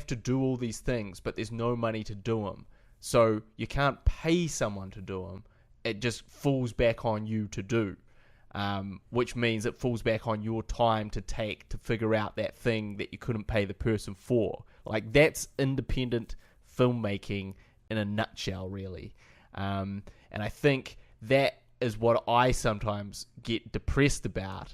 F: to do all these things, but there's no money to do them. So you can't pay someone to do them. It just falls back on you to do. Which means it falls back on your time to take to figure out that thing that you couldn't pay the person for. Like, that's independent filmmaking in a nutshell, really. And I think that is what I sometimes get depressed about,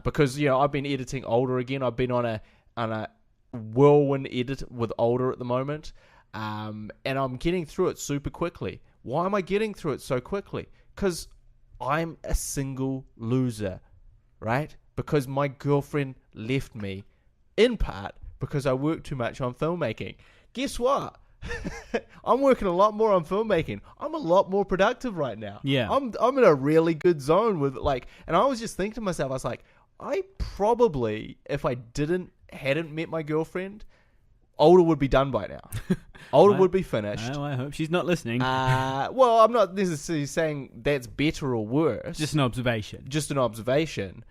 F: because I've been editing older again. I've been on a whirlwind edit with older at the moment, and I'm getting through it super quickly. Why am I getting through it so quickly? Because I'm a single loser, right? Because my girlfriend left me, in part because I work too much on filmmaking. Guess what? I'm working a lot more on filmmaking. I'm a lot more productive right now.
G: Yeah.
F: I'm in a really good zone with and I was just thinking to myself, I was like, I probably, if I hadn't met my girlfriend, Older would be done by now. Older would be finished.
G: Oh, I hope she's not listening.
F: Well, I'm not necessarily saying that's better or worse.
G: Just an observation.
F: Just an observation.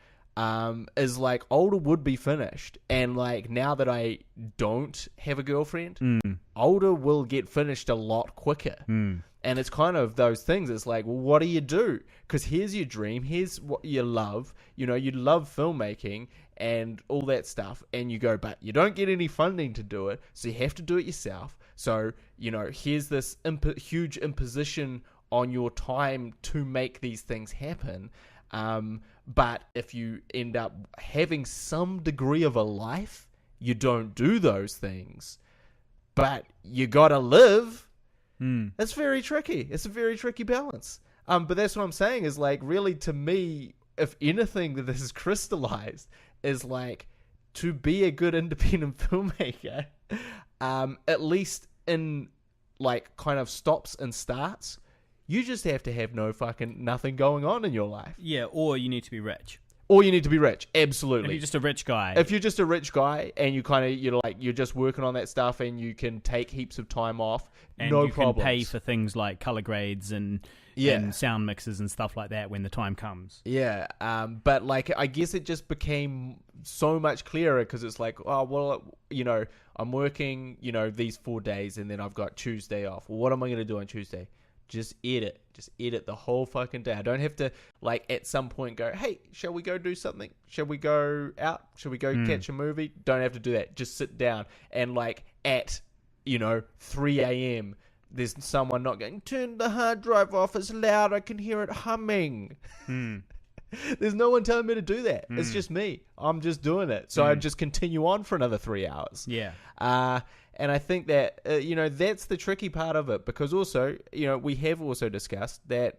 F: Is like Older would be finished, and like now that I don't have a girlfriend, Older will get finished a lot quicker. And it's kind of those things. It's like, well, what do you do? Because here's your dream. Here's what you love. You love filmmaking and all that stuff. And you go, but you don't get any funding to do it. So you have to do it yourself. So, here's this huge imposition on your time to make these things happen. But if you end up having some degree of a life, you don't do those things. But you gotta live. It's very tricky. It's a very tricky balance. But that's what I'm saying is like, really, to me, if anything that this has crystallized is like, to be a good independent filmmaker, at least in like kind of stops and starts, You just have to have nothing going on in your life.
G: Yeah, or you need to be rich.
F: Or you need to be rich. Absolutely.
G: If you're just a rich guy.
F: If you're just a rich guy and you're just working on that stuff and you can take heaps of time off,
G: and
F: no
G: you
F: problems.
G: can pay for things like color grades and sound mixes and stuff like that when the time comes.
F: Yeah, but like I guess it just became so much clearer because it's like, oh well, I'm working, these 4 days and then I've got Tuesday off. Well, what am I going to do on Tuesday? Just edit the whole fucking day. I don't have to like at some point go, hey, shall we go do something? Shall we go out? Shall we go catch a movie? Don't have to do that. Just sit down and like at 3 a.m. there's someone not going, turn the hard drive off, it's loud, I can hear it humming. There's no one telling me to do that. It's just me. I'm just doing it. So I just continue on for another 3 hours.
G: Yeah.
F: And I think that, that's the tricky part of it because also, we have also discussed that,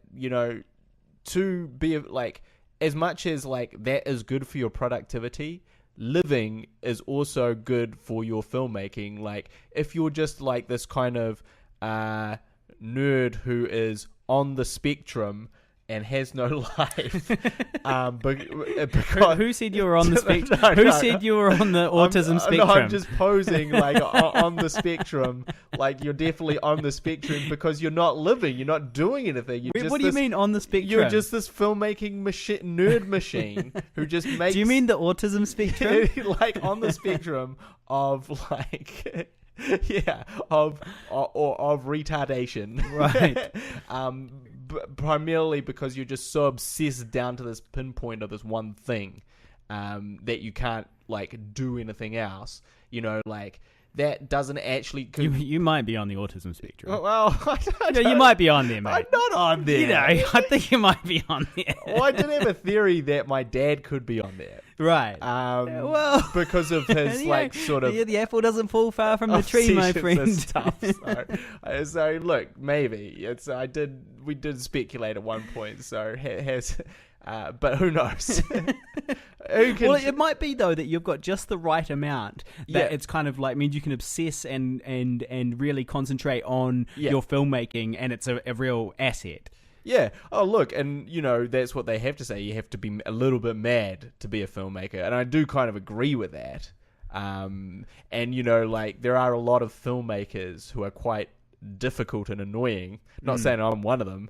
F: to be like, as much as like that is good for your productivity, living is also good for your filmmaking. Like if you're just like this kind of nerd who is on the spectrum and has no life. Because
G: who said you were on the spectrum? Who said you were on the autism spectrum?
F: No, I'm just posing like on the spectrum. Like you're definitely on the spectrum because you're not living. You're not doing anything.
G: Wait, what do you mean on the spectrum?
F: You're just this filmmaking nerd machine who just makes...
G: Do you mean the autism spectrum?
F: Like on the spectrum of like... Yeah, of retardation,
G: right?
F: Primarily because you're just so obsessed down to this pinpoint of this one thing, that you can't like do anything else. Like that doesn't actually.
G: You might be on the autism spectrum.
F: Well,
G: you might be on there, mate.
F: I'm not on there.
G: I think you might be on there.
F: Well, I did have a theory that my dad could be on there.
G: Right.
F: Well, because of his like sort of
G: the apple doesn't fall far from the tree, my friend.
F: Stuff. So look, maybe we did speculate at one point. So but who knows?
G: Well, it might be though that you've got just the right amount that it's kind of like means you can obsess and really concentrate on your filmmaking, and it's a real asset.
F: Yeah. Oh, look, and that's what they have to say. You have to be a little bit mad to be a filmmaker, and I do kind of agree with that. And like there are a lot of filmmakers who are quite difficult and annoying. Not saying I'm one of them,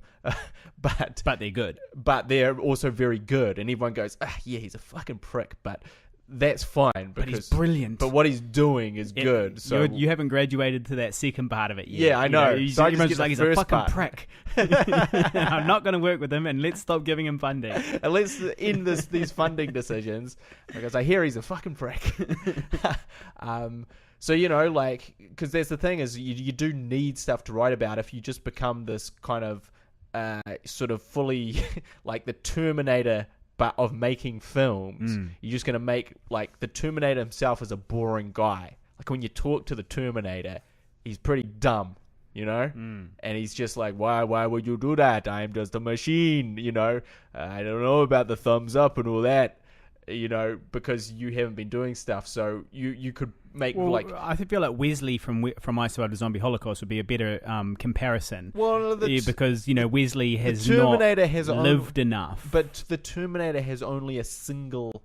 F: but
G: they're good.
F: But they're also very good, and everyone goes, yeah, he's a fucking prick, but that's fine because
G: he's brilliant.
F: But what he's doing is good. So
G: you haven't graduated to that second part of it yet.
F: Yeah, I know.
G: So
F: I just
G: like he's a fucking prick. I'm not going to work with him, and let's stop giving him funding.
F: And let's end these funding decisions because I hear he's a fucking prick. So like, because that's the thing is you do need stuff to write about. If you just become this kind of sort of fully like the Terminator, but of making films, you're just going to make like the Terminator himself is a boring guy. Like when you talk to the Terminator, he's pretty dumb, and he's just like, why would you do that? I'm just a machine, I don't know about the thumbs up and all that, because you haven't been doing stuff. So you could make
G: I feel like Wesley from I Survived the Zombie Holocaust would be a better comparison.
F: Well,
G: because Wesley has
F: Terminator
G: not
F: has
G: lived enough.
F: But the Terminator has only a single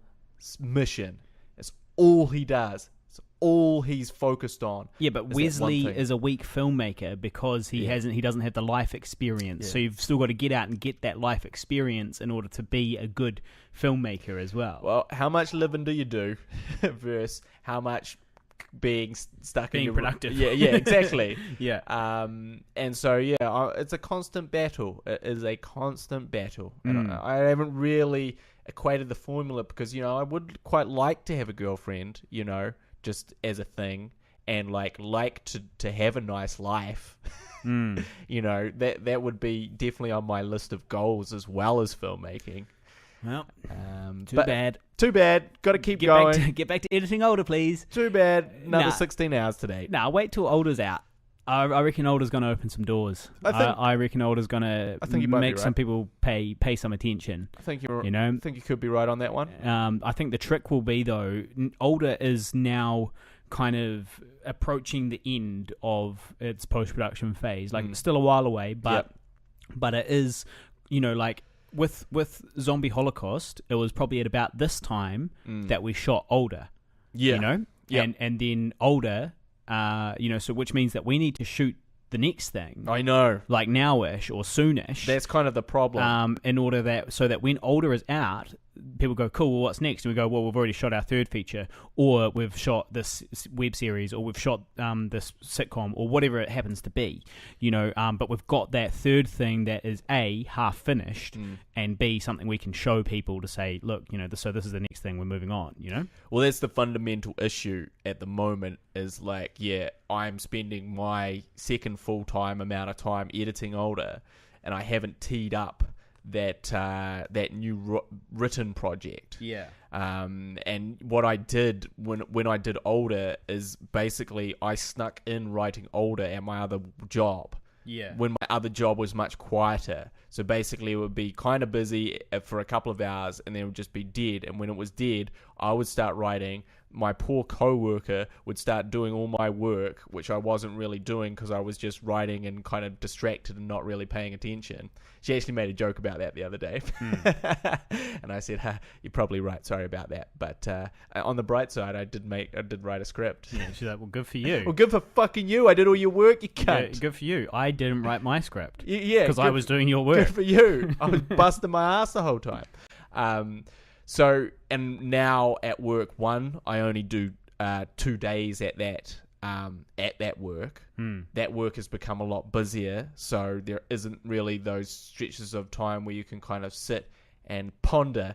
F: mission. It's all he does. It's all he's focused on.
G: Yeah, but Wesley is a weak filmmaker because he doesn't have the life experience. Yeah. So you've still got to get out and get that life experience in order to be a good filmmaker as well.
F: Well, how much living do you do versus how much being stuck
G: being
F: in your
G: productive?
F: Yeah, exactly.
G: Yeah.
F: And so it's a constant battle. It is a constant battle. And I haven't really equated the formula because I would quite like to have a girlfriend, just as a thing, and like to have a nice life. That would be definitely on my list of goals as well as filmmaking.
G: Well, too bad.
F: Got to keep going.
G: Get back to editing older, please.
F: Too bad. Another 16 hours today.
G: Wait till older's out. I reckon older's going to open some doors. I reckon older's going to make some people pay some attention.
F: I think I think you could be right on that one.
G: I think the trick will be though, older is now kind of approaching the end of its post-production phase. Like it's still a while away, but But it is, like with Zombie Holocaust, it was probably at about this time that we shot older.
F: Yeah.
G: And then older, so which means that we need to shoot the next thing.
F: I know.
G: Like nowish or soonish.
F: That's kind of the problem.
G: In order so that when older is out, people go, cool, well, what's next? And we go, well, we've already shot our third feature, or we've shot this web series, or we've shot this sitcom, or whatever it happens to be, but we've got that third thing that is A, half finished, and B, something we can show people to say, look, so this is the next thing, we're moving on,
F: Well, that's the fundamental issue at the moment is like, yeah, I'm spending my second full-time amount of time editing older, and I haven't teed up that new written project.
G: Yeah.
F: And what I did when I did older is basically I snuck in writing older at my other job.
G: Yeah.
F: When my other job was much quieter. So basically it would be kind of busy for a couple of hours and then it would just be dead. And when it was dead, I would start writing. My poor co-worker would start doing all my work, which I wasn't really doing because I was just writing and kind of distracted and not really paying attention. She actually made a joke about that the other day. And I said, you're probably right. Sorry about that. But on the bright side, I did write a script.
G: Yeah, she's like, well, good for you.
F: Well, good for fucking you. I did all your work, you cunt.
G: Yeah, good for you. I didn't write my script.
F: Yeah.
G: Because I was doing your work.
F: Good for you. I was busting my ass the whole time. So, and now at work, I only do 2 days at that work. That work has become a lot busier, so there isn't really those stretches of time where you can kind of sit and ponder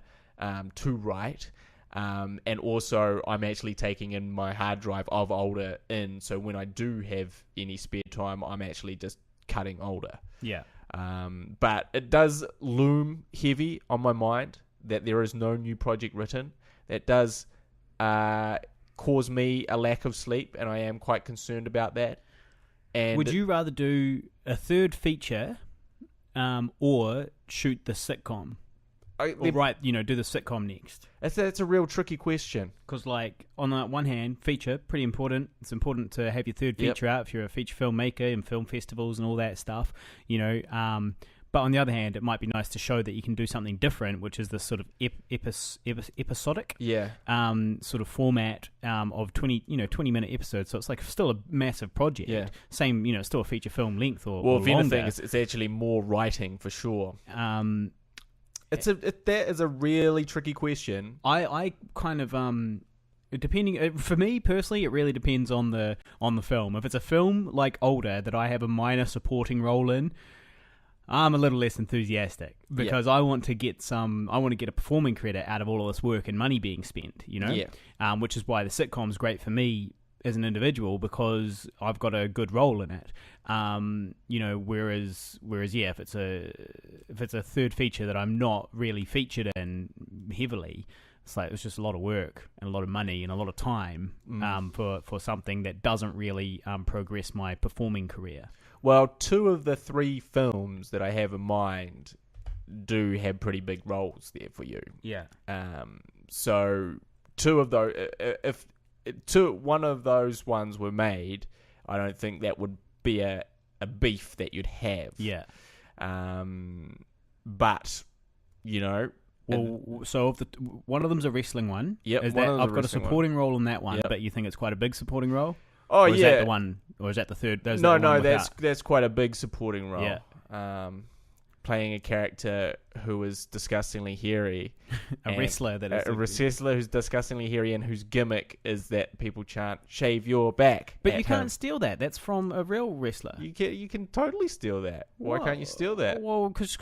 F: to write. And also, I'm actually taking in my hard drive of older in, so when I do have any spare time, I'm actually just cutting older.
G: Yeah.
F: But it does loom heavy on my mind that there is no new project written. That does cause me a lack of sleep, and I am quite concerned about that. And
G: would you rather do a third feature or shoot the sitcom? Do the sitcom next?
F: That's a real tricky question.
G: Because, like, on the one hand, feature, pretty important. It's important to have your third feature out if you're a feature filmmaker and film festivals and all that stuff, But on the other hand, it might be nice to show that you can do something different, which is this sort of episodic sort of format of 20-minute episodes. So it's like still a massive project. Yeah. Same, still a feature film length or
F: if
G: longer.
F: anything, it's actually more writing for sure. That is a really tricky question.
G: I kind of depending for me personally, it really depends on the film. If it's a film like Older that I have a minor supporting role in, I'm a little less enthusiastic because I want to get a performing credit out of all of this work and money being spent, which is why the sitcom's great for me as an individual because I've got a good role in it. Whereas if it's a third feature that I'm not really featured in heavily, it's just a lot of work and a lot of money and a lot of time for something that doesn't really progress my performing career.
F: Well, 2 of the 3 films that I have in mind do have pretty big roles there for you.
G: Yeah.
F: So 2 of those, if one of those ones were made, I don't think that would be a beef that you'd have.
G: Yeah.
F: But
G: well, so if one of them's a wrestling one.
F: Yep.
G: I've got a supporting role in that one, but you think it's quite a big supporting role?
F: Oh,
G: or is that the one, or is that the third?
F: That's quite a big supporting role.
G: Yeah.
F: Playing a character who is disgustingly hairy.
G: A wrestler
F: who's disgustingly hairy and whose gimmick is that people chant, shave your back.
G: But you can't steal that. That's from a real wrestler.
F: You can totally steal that. Why can't you steal that?
G: Well, because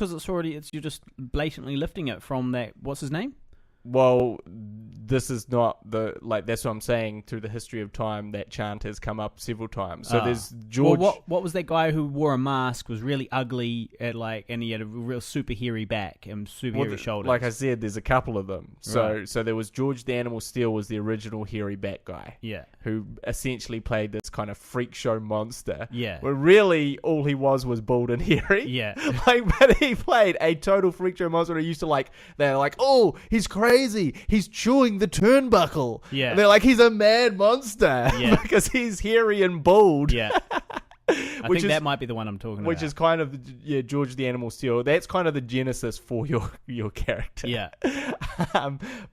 G: you're just blatantly lifting it from that, what's his name?
F: Well, this is not that's what I'm saying. Through the history of time, that chant has come up several times. So there's George.
G: Well, what was that guy who wore a mask, was really ugly, and he had a real super hairy back and super hairy shoulders?
F: Like I said, there's a couple of them. So there was George the Animal Steel was the original hairy back guy.
G: Yeah.
F: Who essentially played this kind of freak show monster.
G: Yeah.
F: Where really all he was bald and hairy.
G: Yeah.
F: But he played a total freak show monster. He used to they're like, oh, he's crazy. He's chewing the turnbuckle.
G: Yeah.
F: And they're like, he's a mad monster.
G: Yeah.
F: Because he's hairy and bald.
G: Yeah. I think that might be the one I'm talking about.
H: Which is kind of George the Animal Steel. That's kind of the genesis for your character.
G: Yeah.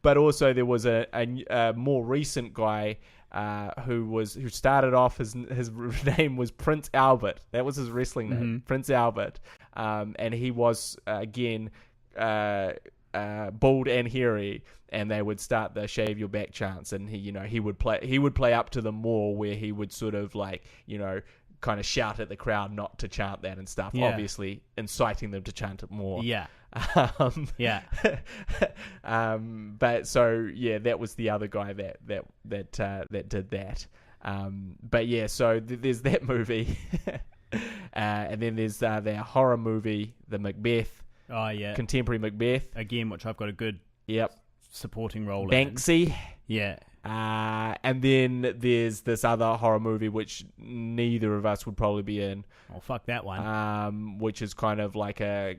H: But also there was a more recent guy who started off his name was Prince Albert. That was his wrestling name, Prince Albert. And he was again bald and hairy, and they would start the shave your back chants, and he would play up to them more, where he would sort of like kind of shout at the crowd not to chant that and stuff, obviously inciting them to chant it more. But so that was the other guy that did that. But yeah, so there's that movie. And then there's their horror movie, the Macbeth.
G: Oh yeah,
H: contemporary Macbeth
G: again, which I've got a good supporting role
H: Banksy.
G: in. Yeah.
H: And then there's this other horror movie which neither of us would probably be in.
G: Oh, fuck that one.
H: Which is kind of like a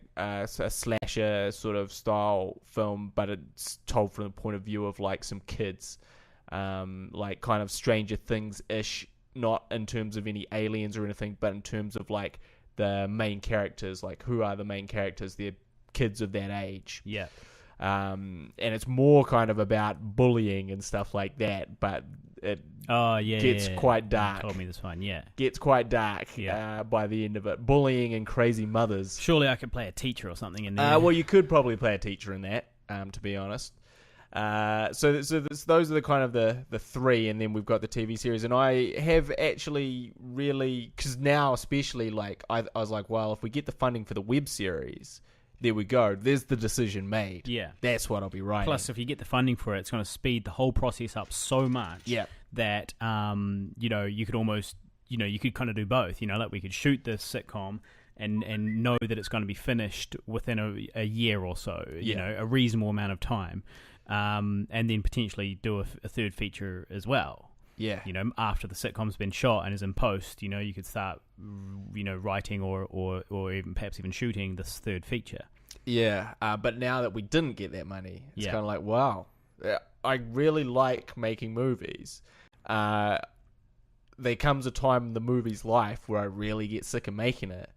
H: slasher sort of style film, but it's told from the point of view of like some kids, like kind of Stranger Things-ish, not in terms of any aliens or anything, but in terms of like the main characters, like who are the main characters? They're kids of that age.
G: Yeah.
H: And it's more kind of about bullying and stuff like that, but it gets quite dark.
G: You told me this one,
H: Gets quite dark by the end of it. Bullying and crazy mothers.
G: Surely I could play a teacher or something in there.
H: Well, you could probably play a teacher in that, to be honest. So those are the kind of the three, and then we've got the TV series. And I have actually really, because now especially, like I was like, well, if we get the funding for the web series, there we go. There's the decision made.
G: Yeah.
H: That's what I'll be writing.
G: Plus, if you get the funding for it, it's going to speed the whole process up so much that, you could almost, you could kind of do both. Like we could shoot this sitcom and know that it's going to be finished within a year or so, a reasonable amount of time, and then potentially do a third feature as well.
H: Yeah.
G: After the sitcom's been shot and is in post, you could start, writing or even perhaps even shooting this third feature.
H: Yeah. But now that we didn't get that money, it's kind of like, wow, I really like making movies. There comes a time in the movie's life where I really get sick of making it,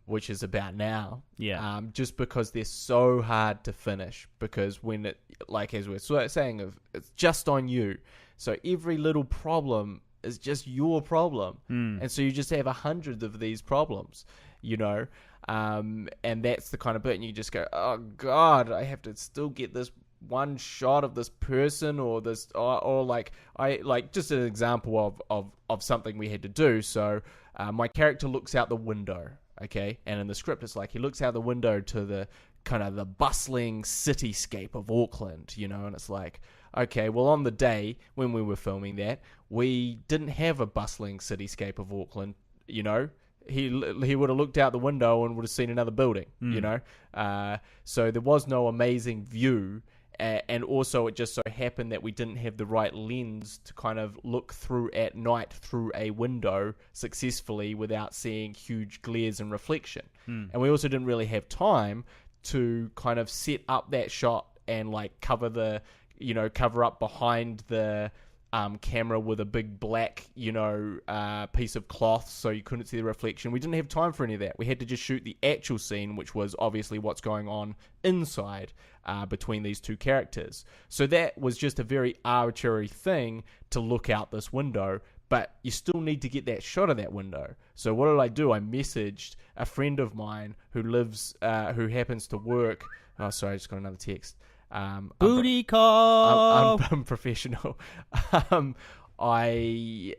H: which is about now.
G: Yeah.
H: Just because they're so hard to finish, because when it, like as we're saying, it's just on you. So every little problem is just your problem. And so you just have 100 of these problems, and that's the kind of bit, and you just go, oh God, I have to still get this one shot of this person or this, or like, I like just an example of something we had to do. So my character looks out the window, okay? And in the script, it's like he looks out the window to the kind of the bustling cityscape of Auckland, and it's like, okay, well, on the day when we were filming that, we didn't have a bustling cityscape of Auckland, He would have looked out the window and would have seen another building, So there was no amazing view, and also it just so happened that we didn't have the right lens to kind of look through at night through a window successfully without seeing huge glares and reflection. And we also didn't really have time to kind of set up that shot and like cover up behind the camera with a big black, piece of cloth so you couldn't see the reflection. We didn't have time for any of that. We had to just shoot the actual scene, which was obviously what's going on inside between these two characters. So that was just a very arbitrary thing to look out this window, but you still need to get that shot of that window. So what did I do? I messaged a friend of mine who who happens to work... Oh, sorry, I just got another text.
G: Booty call.
H: I'm professional. So I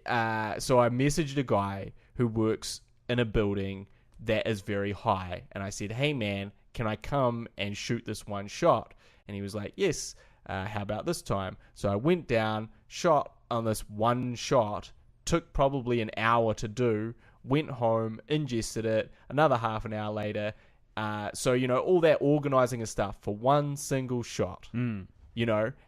H: messaged a guy who works in a building that is very high, and I said, "Hey man, can I come and shoot this one shot?" And he was like, "Yes. How about this time?" So I went down, shot on this one shot. Took probably an hour to do. Went home, ingested it. Another half an hour later. So, all that organizing and stuff for one single shot, and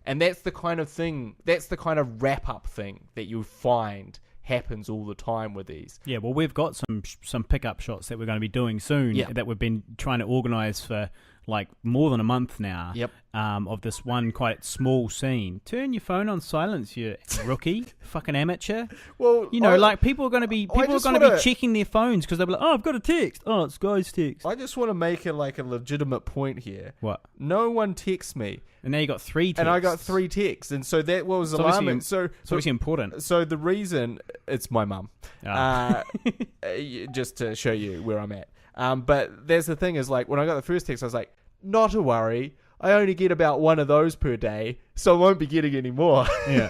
H: that's the kind of thing, that's the kind of wrap-up thing that you find happens all the time with these.
G: Yeah, well, we've got some pickup shots that we're going to be doing soon that we've been trying to organize for, like more than a month now.
H: Yep.
G: Of this one quite small scene. Turn your phone on silence, you rookie, fucking amateur.
H: Well,
G: like people are going to be checking their phones because they'll be like, oh, I've got a text. Oh, it's Guy's text.
H: I just want to make a legitimate point here.
G: What?
H: No one texts me.
G: And now you got 3 texts.
H: And I got 3 texts, and so that was alarming. So
G: it's obviously important.
H: So the reason it's my mum,
G: Oh.
H: just to show you where I'm at. But there's the thing is, like, when I got the first text, I was like, not to worry. I only get about 1 of those per day, so I won't be getting any more.
G: Yeah.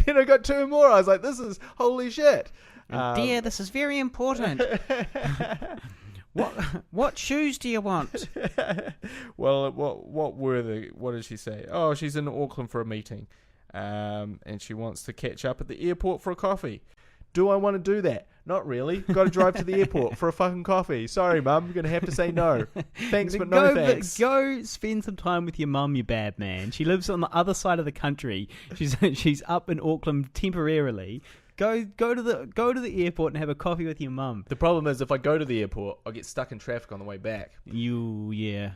H: Then I got 2 more. I was like, this is holy shit.
G: Dear, this is very important. What shoes do you want?
H: Well, what did she say? Oh, she's in Auckland for a meeting, and she wants to catch up at the airport for a coffee. Do I want to do that? Not really. Got to drive to the airport for a fucking coffee. Sorry, Mum. You're going to have to say no. Thanks, but no thanks.
G: Go spend some time with your mum, you bad man. She lives on the other side of the country. She's up in Auckland temporarily. Go to the airport and have a coffee with your mum.
H: The problem is, if I go to the airport, I'll get stuck in traffic on the way back.
G: Yeah.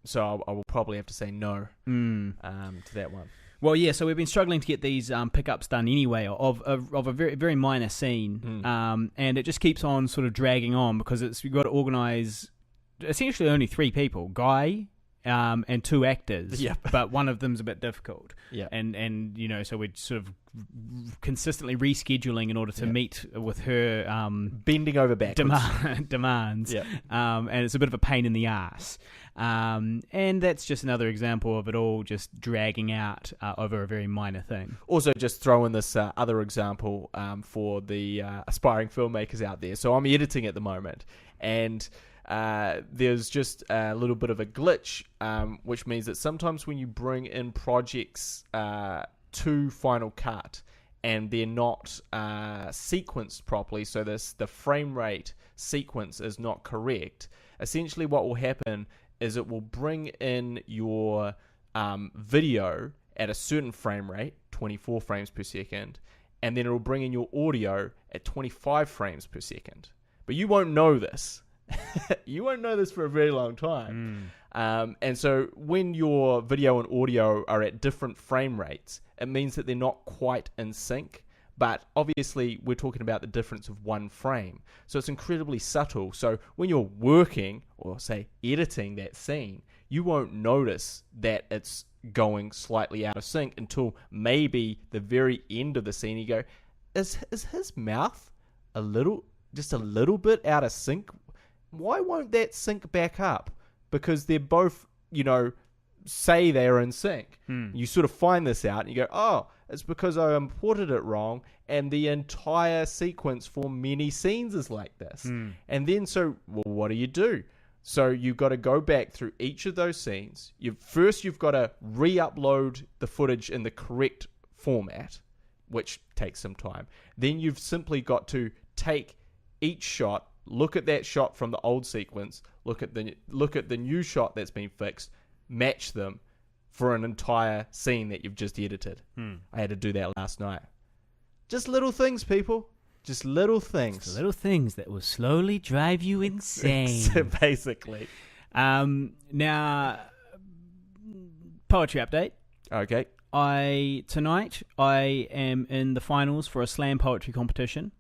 H: So I will probably have to say no to that one.
G: Well, yeah, so we've been struggling to get these pickups done anyway of a very, very minor scene, and it just keeps on sort of dragging on because we've got to organise essentially only 3 people, Guy and 2 actors, but one of them's a bit difficult.
H: Yeah.
G: And so we're sort of consistently rescheduling in order to meet with her
H: bending over backwards
G: demands.
H: Yeah.
G: And it's a bit of a pain in the ass. And that's just another example of it all just dragging out over a very minor thing.
H: Also, just throw in this other example for the aspiring filmmakers out there. So I'm editing at the moment, and there's just a little bit of a glitch, which means that sometimes when you bring in projects to Final Cut and they're not sequenced properly, so the frame rate sequence is not correct, essentially what will happen is it will bring in your video at a certain frame rate, 24 frames per second, and then it will bring in your audio at 25 frames per second. But you won't know this. You won't know this for a very long time. And so when your video and audio are at different frame rates, it means that they're not quite in sync. But obviously, we're talking about the difference of 1 frame. So it's incredibly subtle. So when you're working, or say editing that scene, you won't notice that it's going slightly out of sync until maybe the very end of the scene. You go, is his mouth just a little bit out of sync? Why won't that sync back up? Because they're both, say they're in sync. You sort of find this out and you go, oh, it's because I imported it wrong, and the entire sequence for many scenes is like this. And then what do? So you've got to go back through each of those scenes. You've got to re-upload the footage in the correct format, which takes some time. Then you've simply got to take each shot, look at that shot from the old sequence, look at the new shot that's been fixed, match them for an entire scene that you've just edited. I had to do that last night. Just little things, people. Just little things.
G: Just little things that will slowly drive you insane.
H: Basically.
G: Now, poetry update.
H: Okay.
G: Tonight I am in the finals for a slam poetry competition.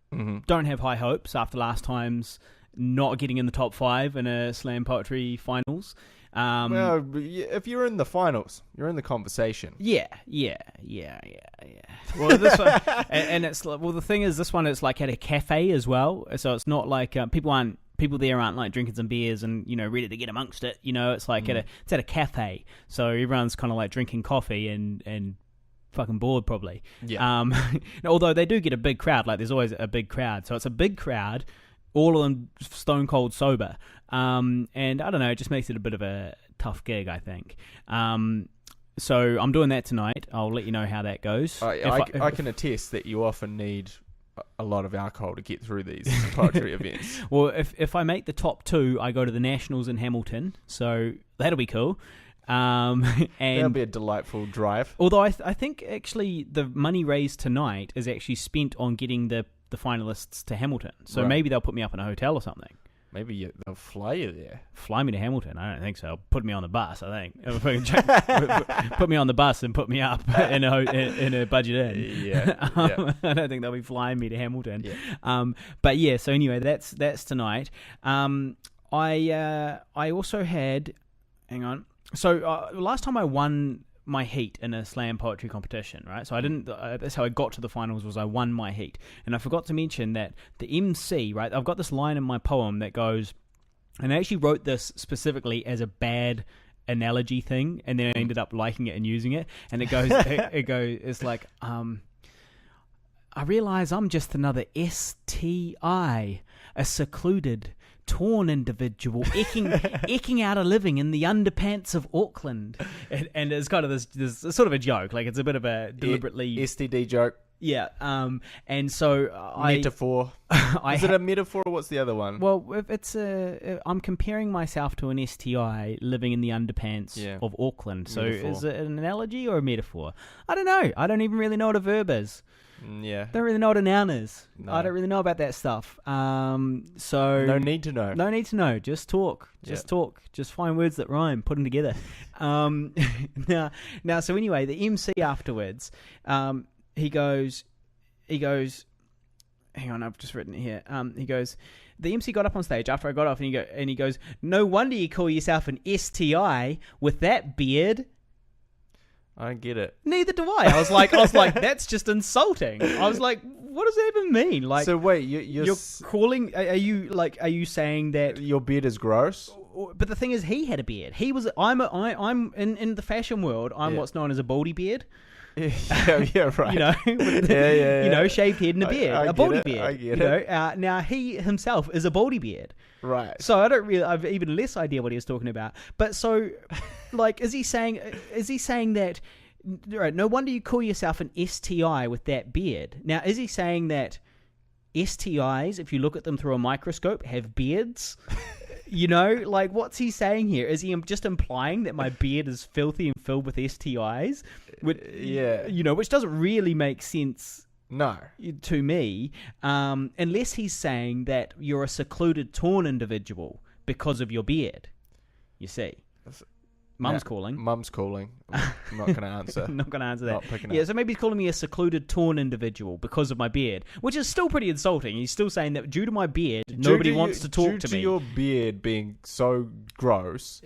G: Don't have high hopes after last time's not getting in the top 5 in a slam poetry finals.
H: Well, if you're in the finals, you're in the conversation.
G: Yeah. Well, this one, and it's the thing is, this one it's like at a cafe as well, so it's not like people there aren't like drinking some beers and ready to get amongst it. It's like it's at a cafe, so everyone's kind of like drinking coffee and fucking bored probably.
H: Yeah.
G: Although they do get a big crowd, like there's always a big crowd, so it's a big crowd. All of them stone cold sober. And I don't know, it just makes it a bit of a tough gig, I think. So I'm doing that tonight. I'll let you know how that goes.
H: I can attest that you often need a lot of alcohol to get through these poetry events.
G: Well, if I make the top 2, I go to the Nationals in Hamilton, so that'll be cool. And
H: that'll be a delightful drive.
G: Although I think actually the money raised tonight is actually spent on getting the finalists to Hamilton. So maybe they'll put me up in a hotel or something.
H: Maybe they'll fly you there.
G: Fly me to Hamilton? I don't think so. Put me on the bus, I think. Put me on the bus and put me up in a budget inn.
H: Yeah.
G: I don't think they'll be flying me to Hamilton.
H: Yeah.
G: But yeah, so anyway, that's tonight. I also had... Hang on. So last time I won my heat in a slam poetry competition, right? So I didn't. That's how I got to the finals. Was I won my heat, and I forgot to mention that the MC, right? I've got this line in my poem that goes, and I actually wrote this specifically as a bad analogy thing, and then I ended up liking it and using it. And it goes, it's like, I realize I'm just another STI, a secluded, torn individual eking out a living in the underpants of Auckland, and it's kind of this sort of a joke, like it's a bit of a deliberately
H: STD joke.
G: Yeah, and so
H: metaphor. Is it a metaphor or what's the other one?
G: Well, if it's I'm comparing myself to an STI living in the underpants of Auckland. So
H: Metaphor.
G: Is it an analogy or a metaphor? I don't know. I don't even really know what a verb is.
H: Yeah.
G: Don't really know what a noun is.
H: No.
G: I don't really know about that stuff. So
H: no need to know.
G: No need to know. Just talk. Just talk. Just find words that rhyme. Put them together. Now. So anyway, the MC afterwards, he goes. Hang on, I've just written it here. He goes. The MC got up on stage after I got off, and he goes. No wonder you call yourself an STI with that beard.
H: I don't get it.
G: Neither do I. I was like, that's just insulting. I was like, what does that even mean? Like,
H: so wait, you're
G: calling? Are you saying that
H: your beard is gross?
G: But the thing is, he had a beard. He was. I'm in the fashion world. I'm what's known as a baldy beard.
H: Yeah, right.
G: You know,
H: yeah.
G: You know, shaved head and a beard, a baldy beard.
H: I get it.
G: Now he himself is a baldy beard.
H: Right.
G: So I've even less idea what he was talking about. But so, like, is he saying that, right, no wonder you call yourself an STI with that beard? Now, is he saying that STIs, if you look at them through a microscope, have beards? You know, like, what's he saying here? Is he just implying that my beard is filthy and filled with STIs? You know, which doesn't really make sense.
H: No.
G: To me, unless he's saying that you're a secluded, torn individual because of your beard. You see. Mum's calling.
H: Mum's calling. I'm not going to answer.
G: Not going to answer that.
H: Not picking
G: yeah,
H: up.
G: so maybe he's calling me a secluded, torn individual because of my beard, which is still pretty insulting. He's still saying that due to my beard, nobody wants to talk to me.
H: Due to your beard being so gross,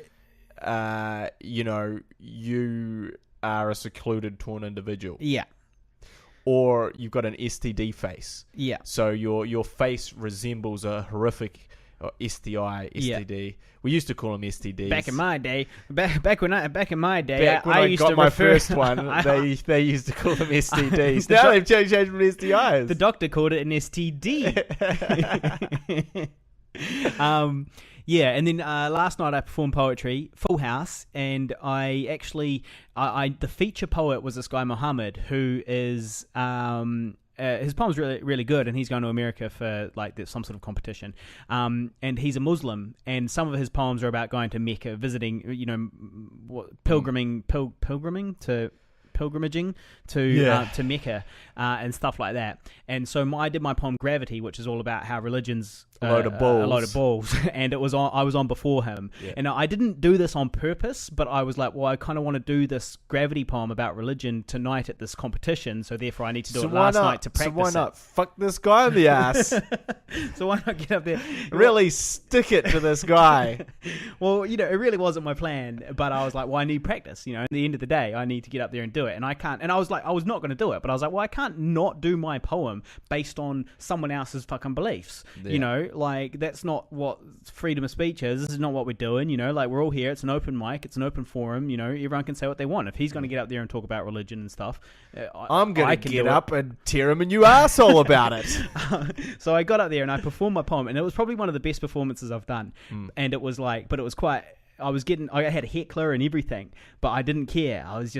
H: you know, you are a secluded, torn individual.
G: Yeah.
H: Or you've got an STD face.
G: Yeah.
H: So your face resembles a horrific STI, STD. Yeah. We used to call them STDs.
G: Back in my day, back when
H: I
G: used
H: got
G: to
H: my
G: refer,
H: first one, they used to call them STDs. Now they've changed from STIs.
G: The doctor called it an STD. Yeah, and then last night I performed poetry, full house, and I actually, the feature poet was this guy Mohammed, who is, his poem's really, really good, and he's going to America for like some sort of competition. And he's a Muslim, and some of his poems are about going to Mecca, visiting, you know, pilgrimaging to Mecca and stuff like that. And so I did my poem Gravity, which is all about how religion's
H: a load of balls.
G: And I was on before him. Yeah. And I didn't do this on purpose, but I was like, well, I kind of want to do this Gravity poem about religion tonight at this competition, so therefore I need to do it last night to practice.
H: So why not fuck this guy in the ass?
G: So why not get up there?
H: Really stick it to this guy.
G: Well, you know, it really wasn't my plan, but I was like, well, I need practice. You know, at the end of the day, I need to get up there and do it. And I can't. And I was like, I was not going to do it, but I was like, well, I can't not do my poem based on someone else's fucking beliefs. Yeah. You know, like, that's not what freedom of speech is. This is not what we're doing. You know, like, we're all here. It's an open mic. It's an open forum. You know, everyone can say what they want. If he's going to get up there and talk about religion and stuff,
H: I'm going to get up and tear him a new arsehole about it.
G: So I got up there and I performed my poem, and it was probably one of the best performances I've done. And it was like, but it was quite... I had a heckler and everything, but I didn't care. I was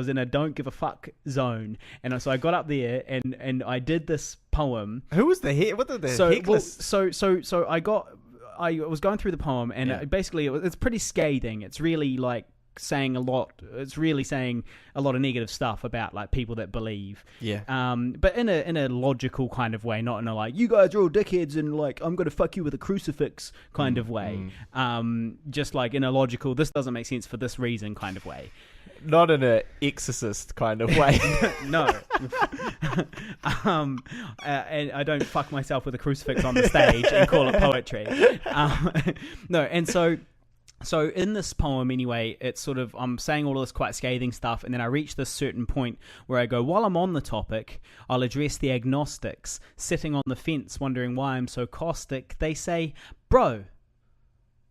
G: in a don't give a fuck zone, and so I got up there and I did this poem.
H: Who was the heck? What did the hecklers?
G: So I was going through the poem, and basically it's pretty scathing. It's really like saying a lot. It's really saying a lot of negative stuff about like people that believe.
H: Yeah.
G: But in a logical kind of way, not in a like you guys are all dickheads and like I'm gonna fuck you with a crucifix kind of way. Just like in a logical, this doesn't make sense for this reason kind of way.
H: Not in an exorcist kind of way.
G: No. And I don't fuck myself with a crucifix on the stage and call it poetry. No, and so in this poem anyway, it's sort of, I'm saying all of this quite scathing stuff, and then I reach this certain point where I go, while I'm on the topic, I'll address the agnostics, sitting on the fence wondering why I'm so caustic. They say, bro,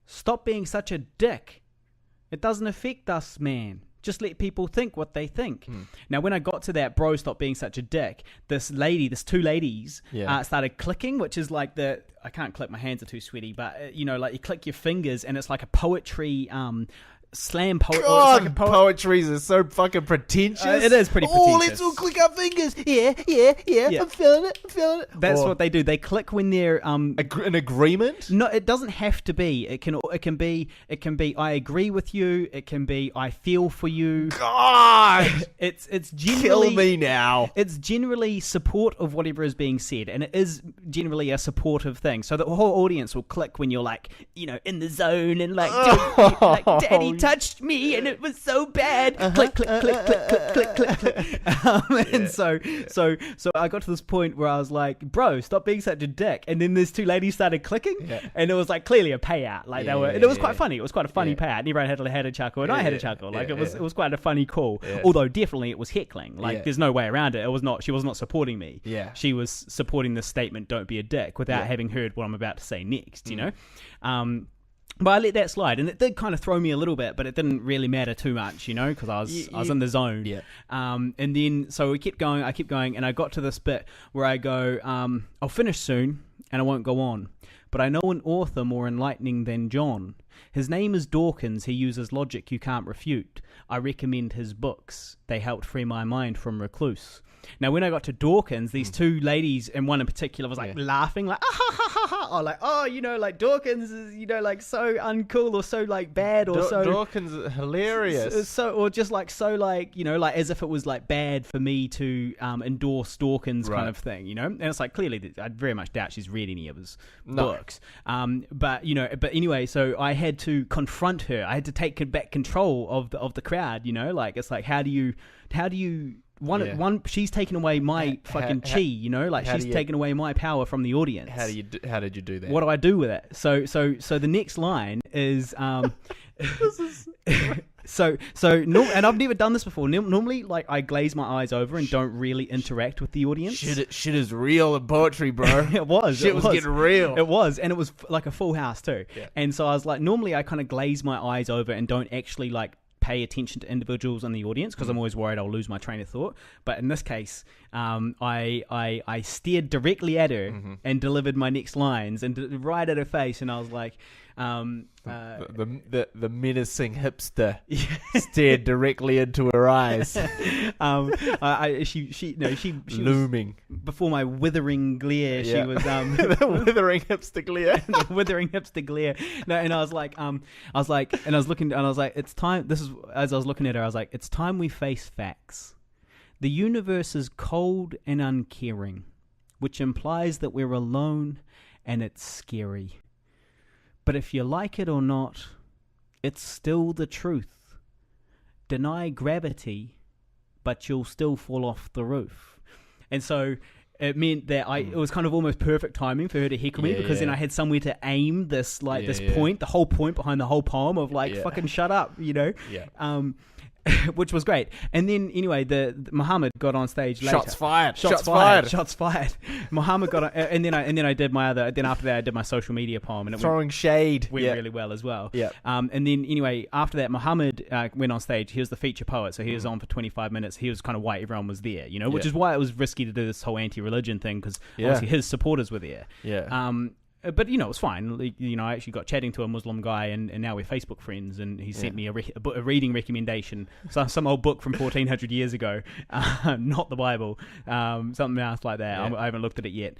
G: stop being such a dick. It doesn't affect us, man. Just let people think what they think. Now, when I got to that, bro, stop being such a dick, this two ladies started clicking, which is like I can't click, my hands are too sweaty, but, like you click your fingers and it's like a poetry slam poetry.
H: God, like poetries are so fucking pretentious.
G: It is pretty pretentious.
H: Oh, let's all click our fingers. Yeah. I'm feeling it.
G: That's what they do. They click when they're
H: an agreement.
G: No, it doesn't have to be. It can be. I agree with you. It can be. I feel for you.
H: God,
G: it's generally
H: kill me now.
G: It's generally support of whatever is being said, and it is generally a supportive thing. So the whole audience will click when you're like, in the zone and like, like Daddy touched me and it was so bad. Click, click, click, click, click, click, click. And so I got to this point where I was like, bro, stop being such a dick. And then these two ladies started clicking, and it was like clearly a payout. Like they were, and it was quite funny. It was quite a funny payout. And everyone had a chuckle, and I had a chuckle. Like it was quite a funny call. Although definitely it was heckling. Like there's no way around it. It was not. She was not supporting me.
H: Yeah.
G: She was supporting the statement, "Don't be a dick," without having heard what I'm about to say next. But I let that slide, and it did kind of throw me a little bit, but it didn't really matter too much, because I was in the zone.
H: Yeah.
G: And then so I kept going, and I got to this bit where I go, I'll finish soon, and I won't go on. But I know an author more enlightening than John. His name is Dawkins. He uses logic you can't refute. I recommend his books. They helped free my mind from recluse. Now, when I got to Dawkins, these two ladies, and one in particular, was like laughing, like, ah, ha, ha, ha, ha, or like, oh, like Dawkins is, like so uncool or so like bad or so.
H: Dawkins is hilarious.
G: So, or just like so like, like as if it was like bad for me to endorse Dawkins kind of thing, And it's like clearly, I very much doubt she's read any of his books. But anyway, so I had to confront her. I had to take back control of the crowd, like it's like, how do you one, she's taken away my fucking chi, she's taken away my power from the audience.
H: How did you do that?
G: What do I do with it? So the next line is, and I've never done this before. Normally, like I glaze my eyes over and don't really interact with the audience.
H: Shit is real in poetry, bro.
G: It was.
H: Shit was getting real.
G: It was, and it was like a full house too. Yeah. And so I was like, normally I kind of glaze my eyes over and don't actually like pay attention to individuals in the audience because I'm always worried I'll lose my train of thought. But in this case, I stared directly at her and delivered my next lines and right at her face, and I was like,
H: the menacing hipster stared directly into her eyes.
G: She
H: looming
G: before my withering glare. She was
H: the withering hipster glare.
G: The withering hipster glare. No, and I was like, it's time. This is as I was looking at her. I was like, it's time we face facts. The universe is cold and uncaring, which implies that we're alone, and it's scary. But if you like it or not, it's still the truth. Deny gravity, but you'll still fall off the roof. And so it meant that it was kind of almost perfect timing for her to heckle me because then I had somewhere to aim this point, the whole point behind the whole poem of fucking shut up, Yeah. Which was great. And then anyway, the Muhammad got on stage later.
H: Shots fired.
G: Muhammad got on, and then I did my other. Then after that, I did my social media poem, and it
H: throwing shade
G: went really well as well.
H: Yeah.
G: And then anyway, after that, Muhammad went on stage. He was the feature poet, so he was on for 25 minutes. He was kind of white. Everyone was there, which is why it was risky to do this whole anti-religion thing because obviously his supporters were there.
H: Yeah.
G: But it was fine. I actually got chatting to a Muslim guy, and now we're Facebook friends. And he sent me a reading recommendation, some old book from 1400 years ago, not the Bible, something else like that. I haven't looked at it yet.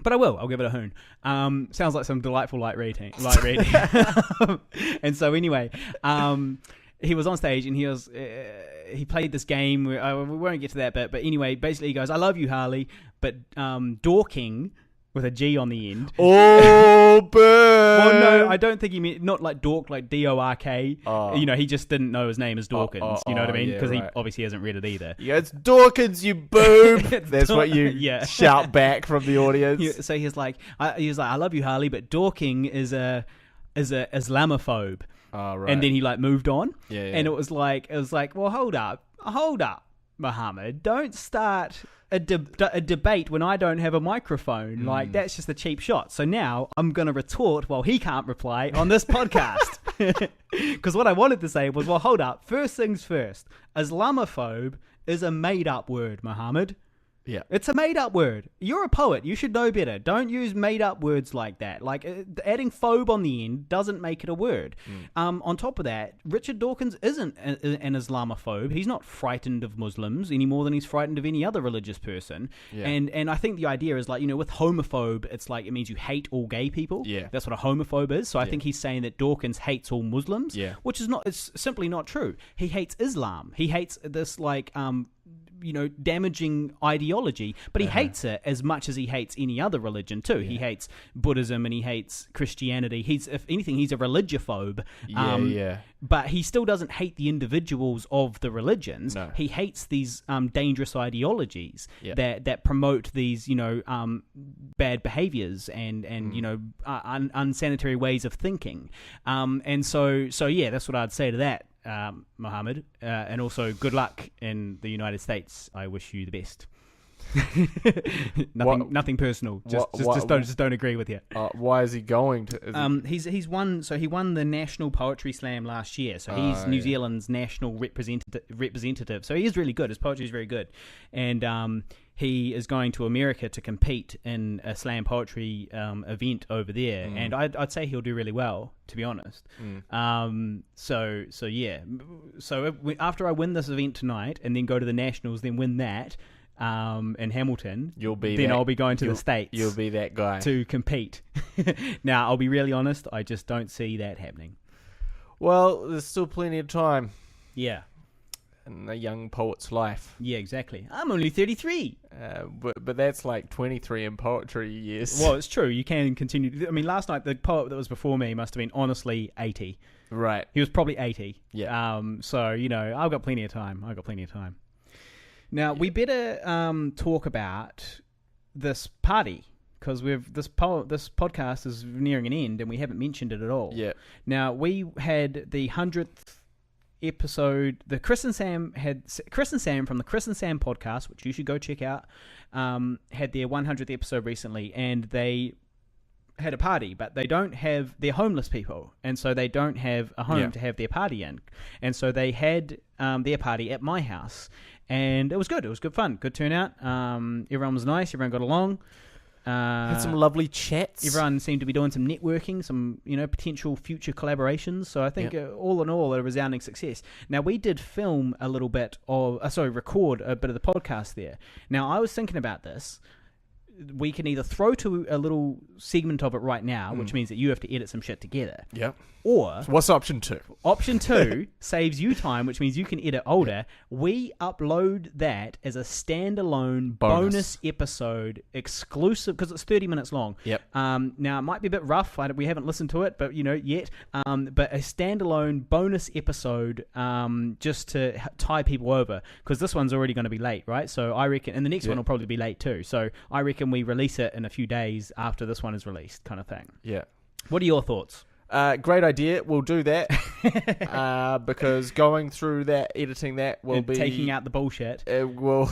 G: But I will. I'll give it a hoon. Sounds like some delightful light reading. And so anyway, he was on stage and he played this game. We won't get to that bit, but anyway, basically he goes, "I love you, Harley, but dorking." With a G on the end.
H: Oh, burn!
G: Well, no, I don't think he meant not like dork, like D-O-R-K. He just didn't know his name is Dawkins. You know what I mean? Because he obviously hasn't read it either.
H: Yeah, it's Dawkins, you boob. That's what you shout back from the audience.
G: So he's like, I love you, Harley, but dorking is a Islamophobe.
H: Oh, right.
G: And then he like moved on.
H: Yeah.
G: And it was like, well, hold up, Muhammad, don't start a debate when I don't have a microphone. Like, that's just a cheap shot. So now I'm going to retort while he can't reply on this podcast. Because what I wanted to say was, well, hold up. First things first. Islamophobe is a made-up word, Muhammad.
H: Yeah.
G: It's a made-up word. You're a poet. You should know better. Don't use made-up words like that. Like, adding phobe on the end doesn't make it a word. On top of that, Richard Dawkins isn't an Islamophobe. He's not frightened of Muslims any more than he's frightened of any other religious person. Yeah. And I think the idea is, like, with homophobe, it's like it means you hate all gay people.
H: Yeah.
G: That's what a homophobe is. So I think he's saying that Dawkins hates all Muslims.
H: Yeah.
G: Which is not. It's simply not true. He hates Islam. He hates this, like, damaging ideology, but he hates it as much as he hates any other religion too. He hates Buddhism and he hates Christianity. If anything, he's a religiophobe. But he still doesn't hate the individuals of the religions.
H: No.
G: He hates these dangerous ideologies that promote these, bad behaviors and unsanitary ways of thinking. And so that's what I'd say to that. Muhammad, and also good luck in the United States. I wish you the best. Nothing personal. Just don't agree with you.
H: Why is he going to?
G: He's won. So he won the National Poetry Slam last year. So he's New Zealand's national representative. So he is really good. His poetry is very good, and he is going to America to compete in a slam poetry event over there, and I'd say he'll do really well, to be honest. So after I win this event tonight, and then go to the Nationals, then win that in Hamilton, I'll be going to the States.
H: You'll be that guy
G: to compete. Now, I'll be really honest, I just don't see that happening.
H: Well, there's still plenty of time.
G: Yeah.
H: In a young poet's life.
G: Yeah, exactly. I'm only 33.
H: But that's like 23 in poetry years.
G: Well, it's true. You can continue. I mean, last night, the poet that was before me must have been honestly 80.
H: Right.
G: He was probably 80.
H: Yeah.
G: So, I've got plenty of time. Now, we better talk about this party, because this podcast is nearing an end and we haven't mentioned it at all.
H: Yeah.
G: Now, we had the 100th episode. Chris and Sam from the Chris and Sam podcast, which you should go check out, had their 100th episode recently, and they had a party, but they're homeless people, and so they don't have a home to have their party in, and so they had their party at my house, and it was good. It was good fun, good turnout. Everyone was nice. Everyone got along.
H: Had some lovely chats.
G: Everyone seemed to be doing some networking, some potential future collaborations. So I think all in all, a resounding success. Now, we did record a bit of the podcast there. Now, I was thinking about this. We can either throw to a little segment of it right now, which means that you have to edit some shit together.
H: Yep.
G: Or...
H: So what's option 2?
G: Option 2 saves you time, which means you can edit older. We upload that as a standalone bonus episode, exclusive, because it's 30 minutes long.
H: Yep.
G: Now, it might be a bit rough. We haven't listened to it, but, yet. But a standalone bonus episode just to tie people over, because this one's already going to be late, right? So I reckon... And the next one will probably be late too. So I reckon we release it in a few days after this one is released, kind of thing.
H: Yeah.
G: What are your thoughts?
H: Great idea. We'll do that because going through that, editing that will be
G: taking out the bullshit.
H: It will,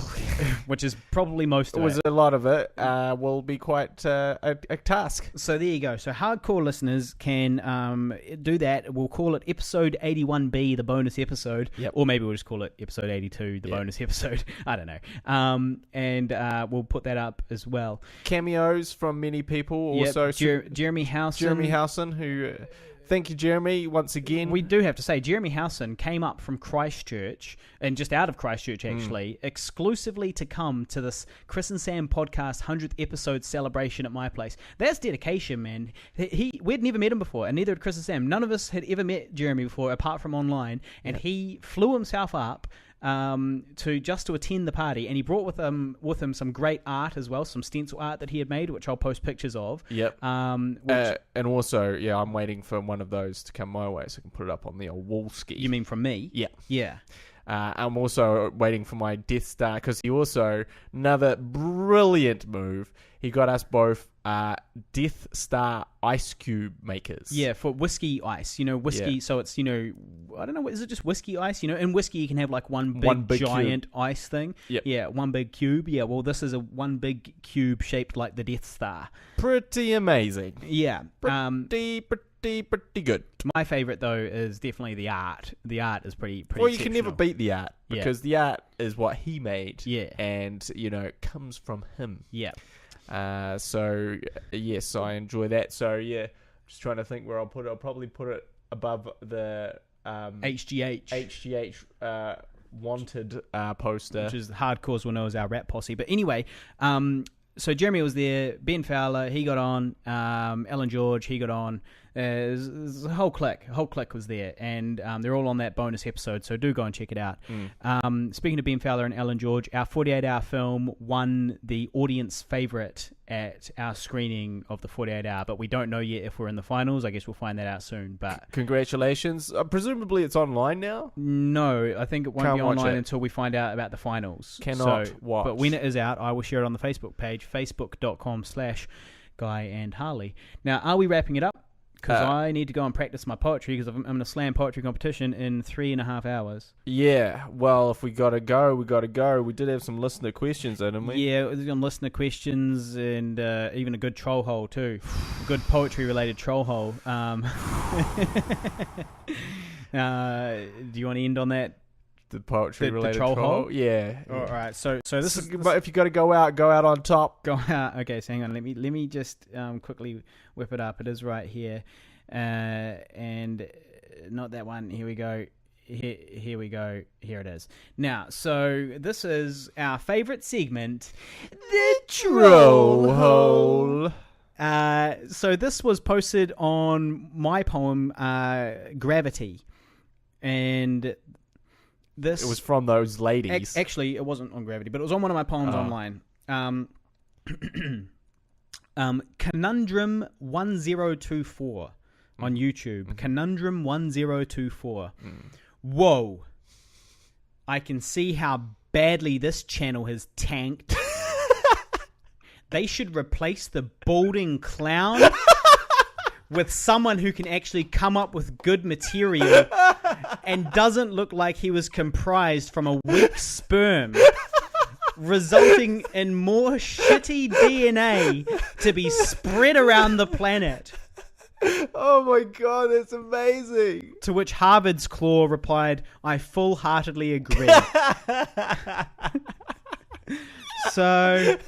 G: which is probably most of it.
H: Was a lot of it. Will be quite a task.
G: So there you go. So hardcore listeners can do that. We'll call it episode 81B, the bonus episode, or maybe we'll just call it episode 82, the bonus episode. I don't know. And we'll put that up as well.
H: Cameos from many people. Also,
G: Jeremy Housen.
H: Who thank you, Jeremy, once again.
G: We do have to say, Jeremy Howson came up from Christchurch, and just out of Christchurch, actually, exclusively to come to this Chris and Sam podcast 100th episode celebration at my place. That's dedication, man. We'd never met him before, and neither had Chris and Sam. None of us had ever met Jeremy before, apart from online, and he flew himself up to attend the party, and he brought with him some great art as well, some stencil art that he had made, which I'll post pictures of.
H: Yep. And also, I'm waiting for one of those to come my way so I can put it up on the old wall ski.
G: You mean from me?
H: Yeah.
G: Yeah.
H: I'm also waiting for my Death Star, because he also, another brilliant move, he got us both Death Star ice cube makers.
G: Yeah, for whiskey ice. Whiskey,
H: Yeah.
G: so it's, I don't know, is it just whiskey ice? In whiskey you can have like one big giant
H: cube.
G: ice thing.
H: Yep.
G: Yeah, one big cube. Yeah, well, this is a one big cube shaped like the Death Star.
H: Pretty amazing.
G: Yeah.
H: Pretty good.
G: My favorite, though, is definitely the art. The art is pretty
H: Well, you can never
G: exceptional.
H: beat the art, because the art is what he made.
G: Yeah.
H: And, it comes from him.
G: Yeah.
H: So, yes, I enjoy that. So, yeah, just trying to think where I'll put it. I'll probably put it above the
G: HGH.
H: wanted poster.
G: Which is Hardcores will know as our rap posse. But anyway, so Jeremy was there, Ben Fowler, he got on, Ellen George, he got on, the whole clique was there, and they're all on that bonus episode, so do go and check it out. Speaking of Ben Fowler and Ellen George, our 48-hour film won the audience favourite at our screening of the 48-hour, but we don't know yet if we're in the finals. I guess we'll find that out soon. But
H: Congratulations. Presumably it's online now?
G: No, I think it won't
H: Can't
G: be
H: watch
G: online
H: it.
G: until we find out about the finals.
H: Cannot watch.
G: But when it is out, I will share it on the Facebook page, facebook.com/Guy and Harley. Now, are we wrapping it up? Because I need to go and practice my poetry, because I'm in a slam poetry competition in 3.5 hours.
H: Yeah, well, if we gotta go, we gotta go. We did have some listener questions, didn't we?
G: Yeah, on listener questions, and even a good troll hole too. Good poetry-related troll hole. Do you want to end on that?
H: The poetry related
G: troll hole?
H: Yeah.
G: All right. So this is.
H: But if you got to go out on top.
G: Go out. Okay. So hang on. Let me just quickly whip it up. It is right here, and not that one. Here we go. Here we go. Here it is. Now, so this is our favorite segment, the troll hole. So this was posted on my poem, Gravity, and. It
H: was from those ladies.
G: Actually, it wasn't on Gravity, but it was on one of my poems online. Conundrum 1024 on YouTube. Conundrum 1024. Whoa. I can see how badly this channel has tanked. They should replace the balding clown with someone who can actually come up with good material and doesn't look like he was comprised from a weak sperm, resulting in more shitty DNA to be spread around the planet.
H: Oh my god, that's amazing.
G: To which Harvard's Claw replied, I full-heartedly agree. So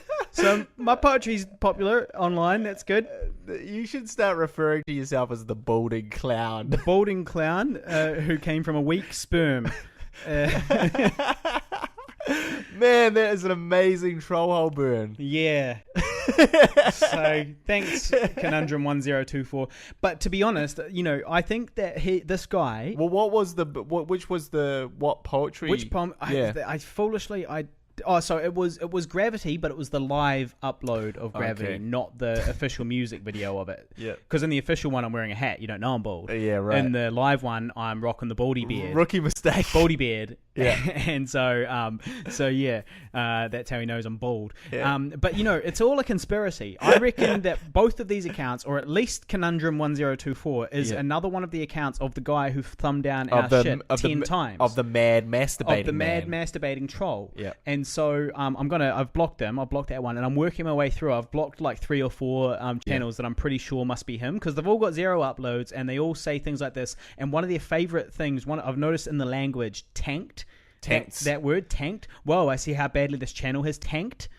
G: my poetry's popular online. That's good.
H: You should start referring to yourself as the balding clown.
G: The balding clown who came from a weak sperm.
H: Man, that is an amazing troll hole burn.
G: Yeah. So thanks, Conundrum 1024. But to be honest, I think that this guy.
H: Well, which was the poetry?
G: Which poem?
H: Yeah.
G: I foolishly so it was Gravity, but it was the live upload of Gravity, not the official music video of it.
H: Yeah.
G: Because in the official one, I'm wearing a hat. You don't know I'm bald.
H: Yeah, right.
G: In the live one, I'm rocking the baldy beard.
H: Rookie mistake.
G: Baldy beard.
H: Yeah.
G: And so that's how he knows I'm bald.
H: Yeah.
G: But it's all a conspiracy. I reckon that both of these accounts, or at least Conundrum 1024, is another one of the accounts of the guy who thumbed down our shit 10 times.
H: Of the mad masturbating
G: Of the mad masturbating troll.
H: Yeah.
G: And so I've blocked them. I've blocked that one, and I'm working my way through. I've blocked like 3 or 4 channels that I'm pretty sure must be him, because they've all got 0 uploads, and they all say things like this. And one of their favorite things, I've noticed in the language, tanked. That word, tanked. Whoa, I see how badly this channel has tanked.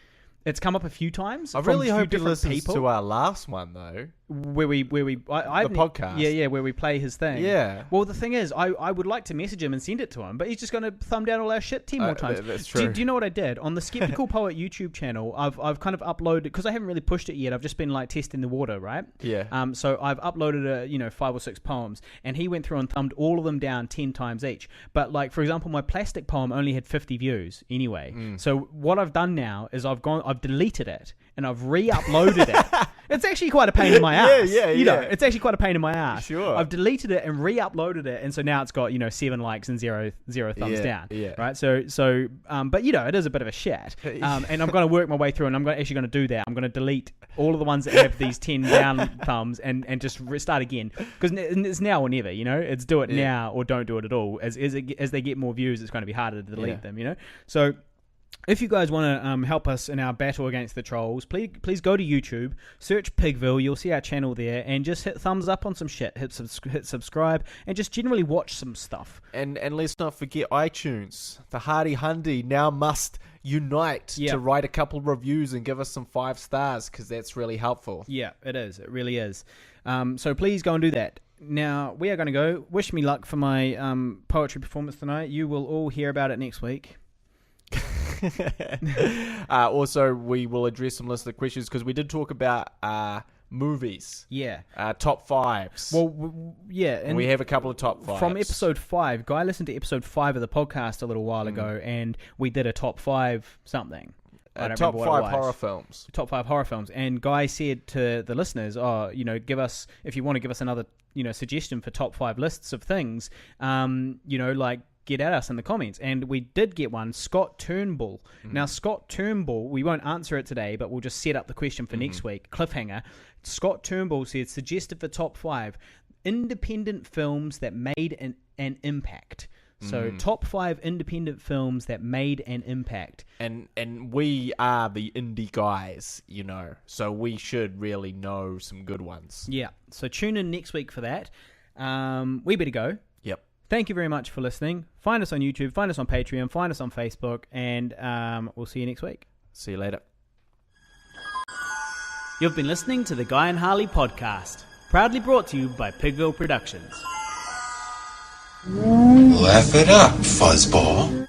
G: It's come up a few times.
H: I really hope he
G: different
H: listens
G: people.
H: to our last one, though.
G: Where we the
H: podcast.
G: Yeah, where we play his thing.
H: Yeah.
G: Well, the thing is, I would like to message him and send it to him, but he's just going to thumb down all our shit 10 more times.
H: That's true.
G: Do you know what I did on the Skeptical Poet YouTube channel? I've kind of uploaded, because I haven't really pushed it yet. I've just been like testing the water, right?
H: Yeah.
G: So I've uploaded 5 or 6 poems, and he went through and thumbed all of them down 10 times each. But like, for example, my plastic poem only had 50 views anyway. So what I've done now is I've deleted it and I've re-uploaded it. It's actually quite a pain in my ass. You know, it's actually quite a pain in my ass.
H: Sure.
G: I've deleted it and re-uploaded it, and so now it's got 7 likes and zero thumbs down.
H: Yeah.
G: Right. So but it is a bit of a shit. And I'm going to work my way through, and I'm actually going to do that. I'm going to delete all of the ones that have these 10 down thumbs and just restart again, because it's now or never. It's do it now or don't do it at all. As they get more views, it's going to be harder to delete them. So. If you guys want to help us in our battle against the trolls, please go to YouTube, search Pigville, you'll see our channel there, and just hit thumbs up on some shit, hit subscribe, and just generally watch some stuff.
H: And let's not forget iTunes. The Hardy Hundy now must unite to write a couple of reviews and give us some 5 stars, because that's really helpful.
G: Yeah, it is. It really is. So please go and do that. Now, we are going to go. Wish me luck for my poetry performance tonight. You will all hear about it next week.
H: Also, we will address some listener questions, because we did talk about movies.
G: Yeah.
H: Top 5s.
G: Well, yeah.
H: And we have a couple of top 5s.
G: From episode 5, Guy listened to episode 5 of the podcast a little while ago, and we did a top 5 something.
H: Top 5 horror films.
G: Top 5 horror films. And Guy said to the listeners, give us, if you want to give us another, suggestion for top 5 lists of things, get at us in the comments. And we did get one, Scott Turnbull. Now, Scott Turnbull, we won't answer it today, but we'll just set up the question for next week. Cliffhanger. Scott Turnbull said, suggested for top 5 independent films that made an impact. So top 5 independent films that made an impact. And
H: we are the indie guys, so we should really know some good ones.
G: Yeah. So tune in next week for that. We better go.
H: Yep.
G: Thank you very much for listening. Find us on YouTube, find us on Patreon, find us on Facebook, and we'll see you next week.
H: See you later.
G: You've been listening to the Guy and Harley podcast, proudly brought to you by Pigville Productions.
D: Laugh it up, fuzzball.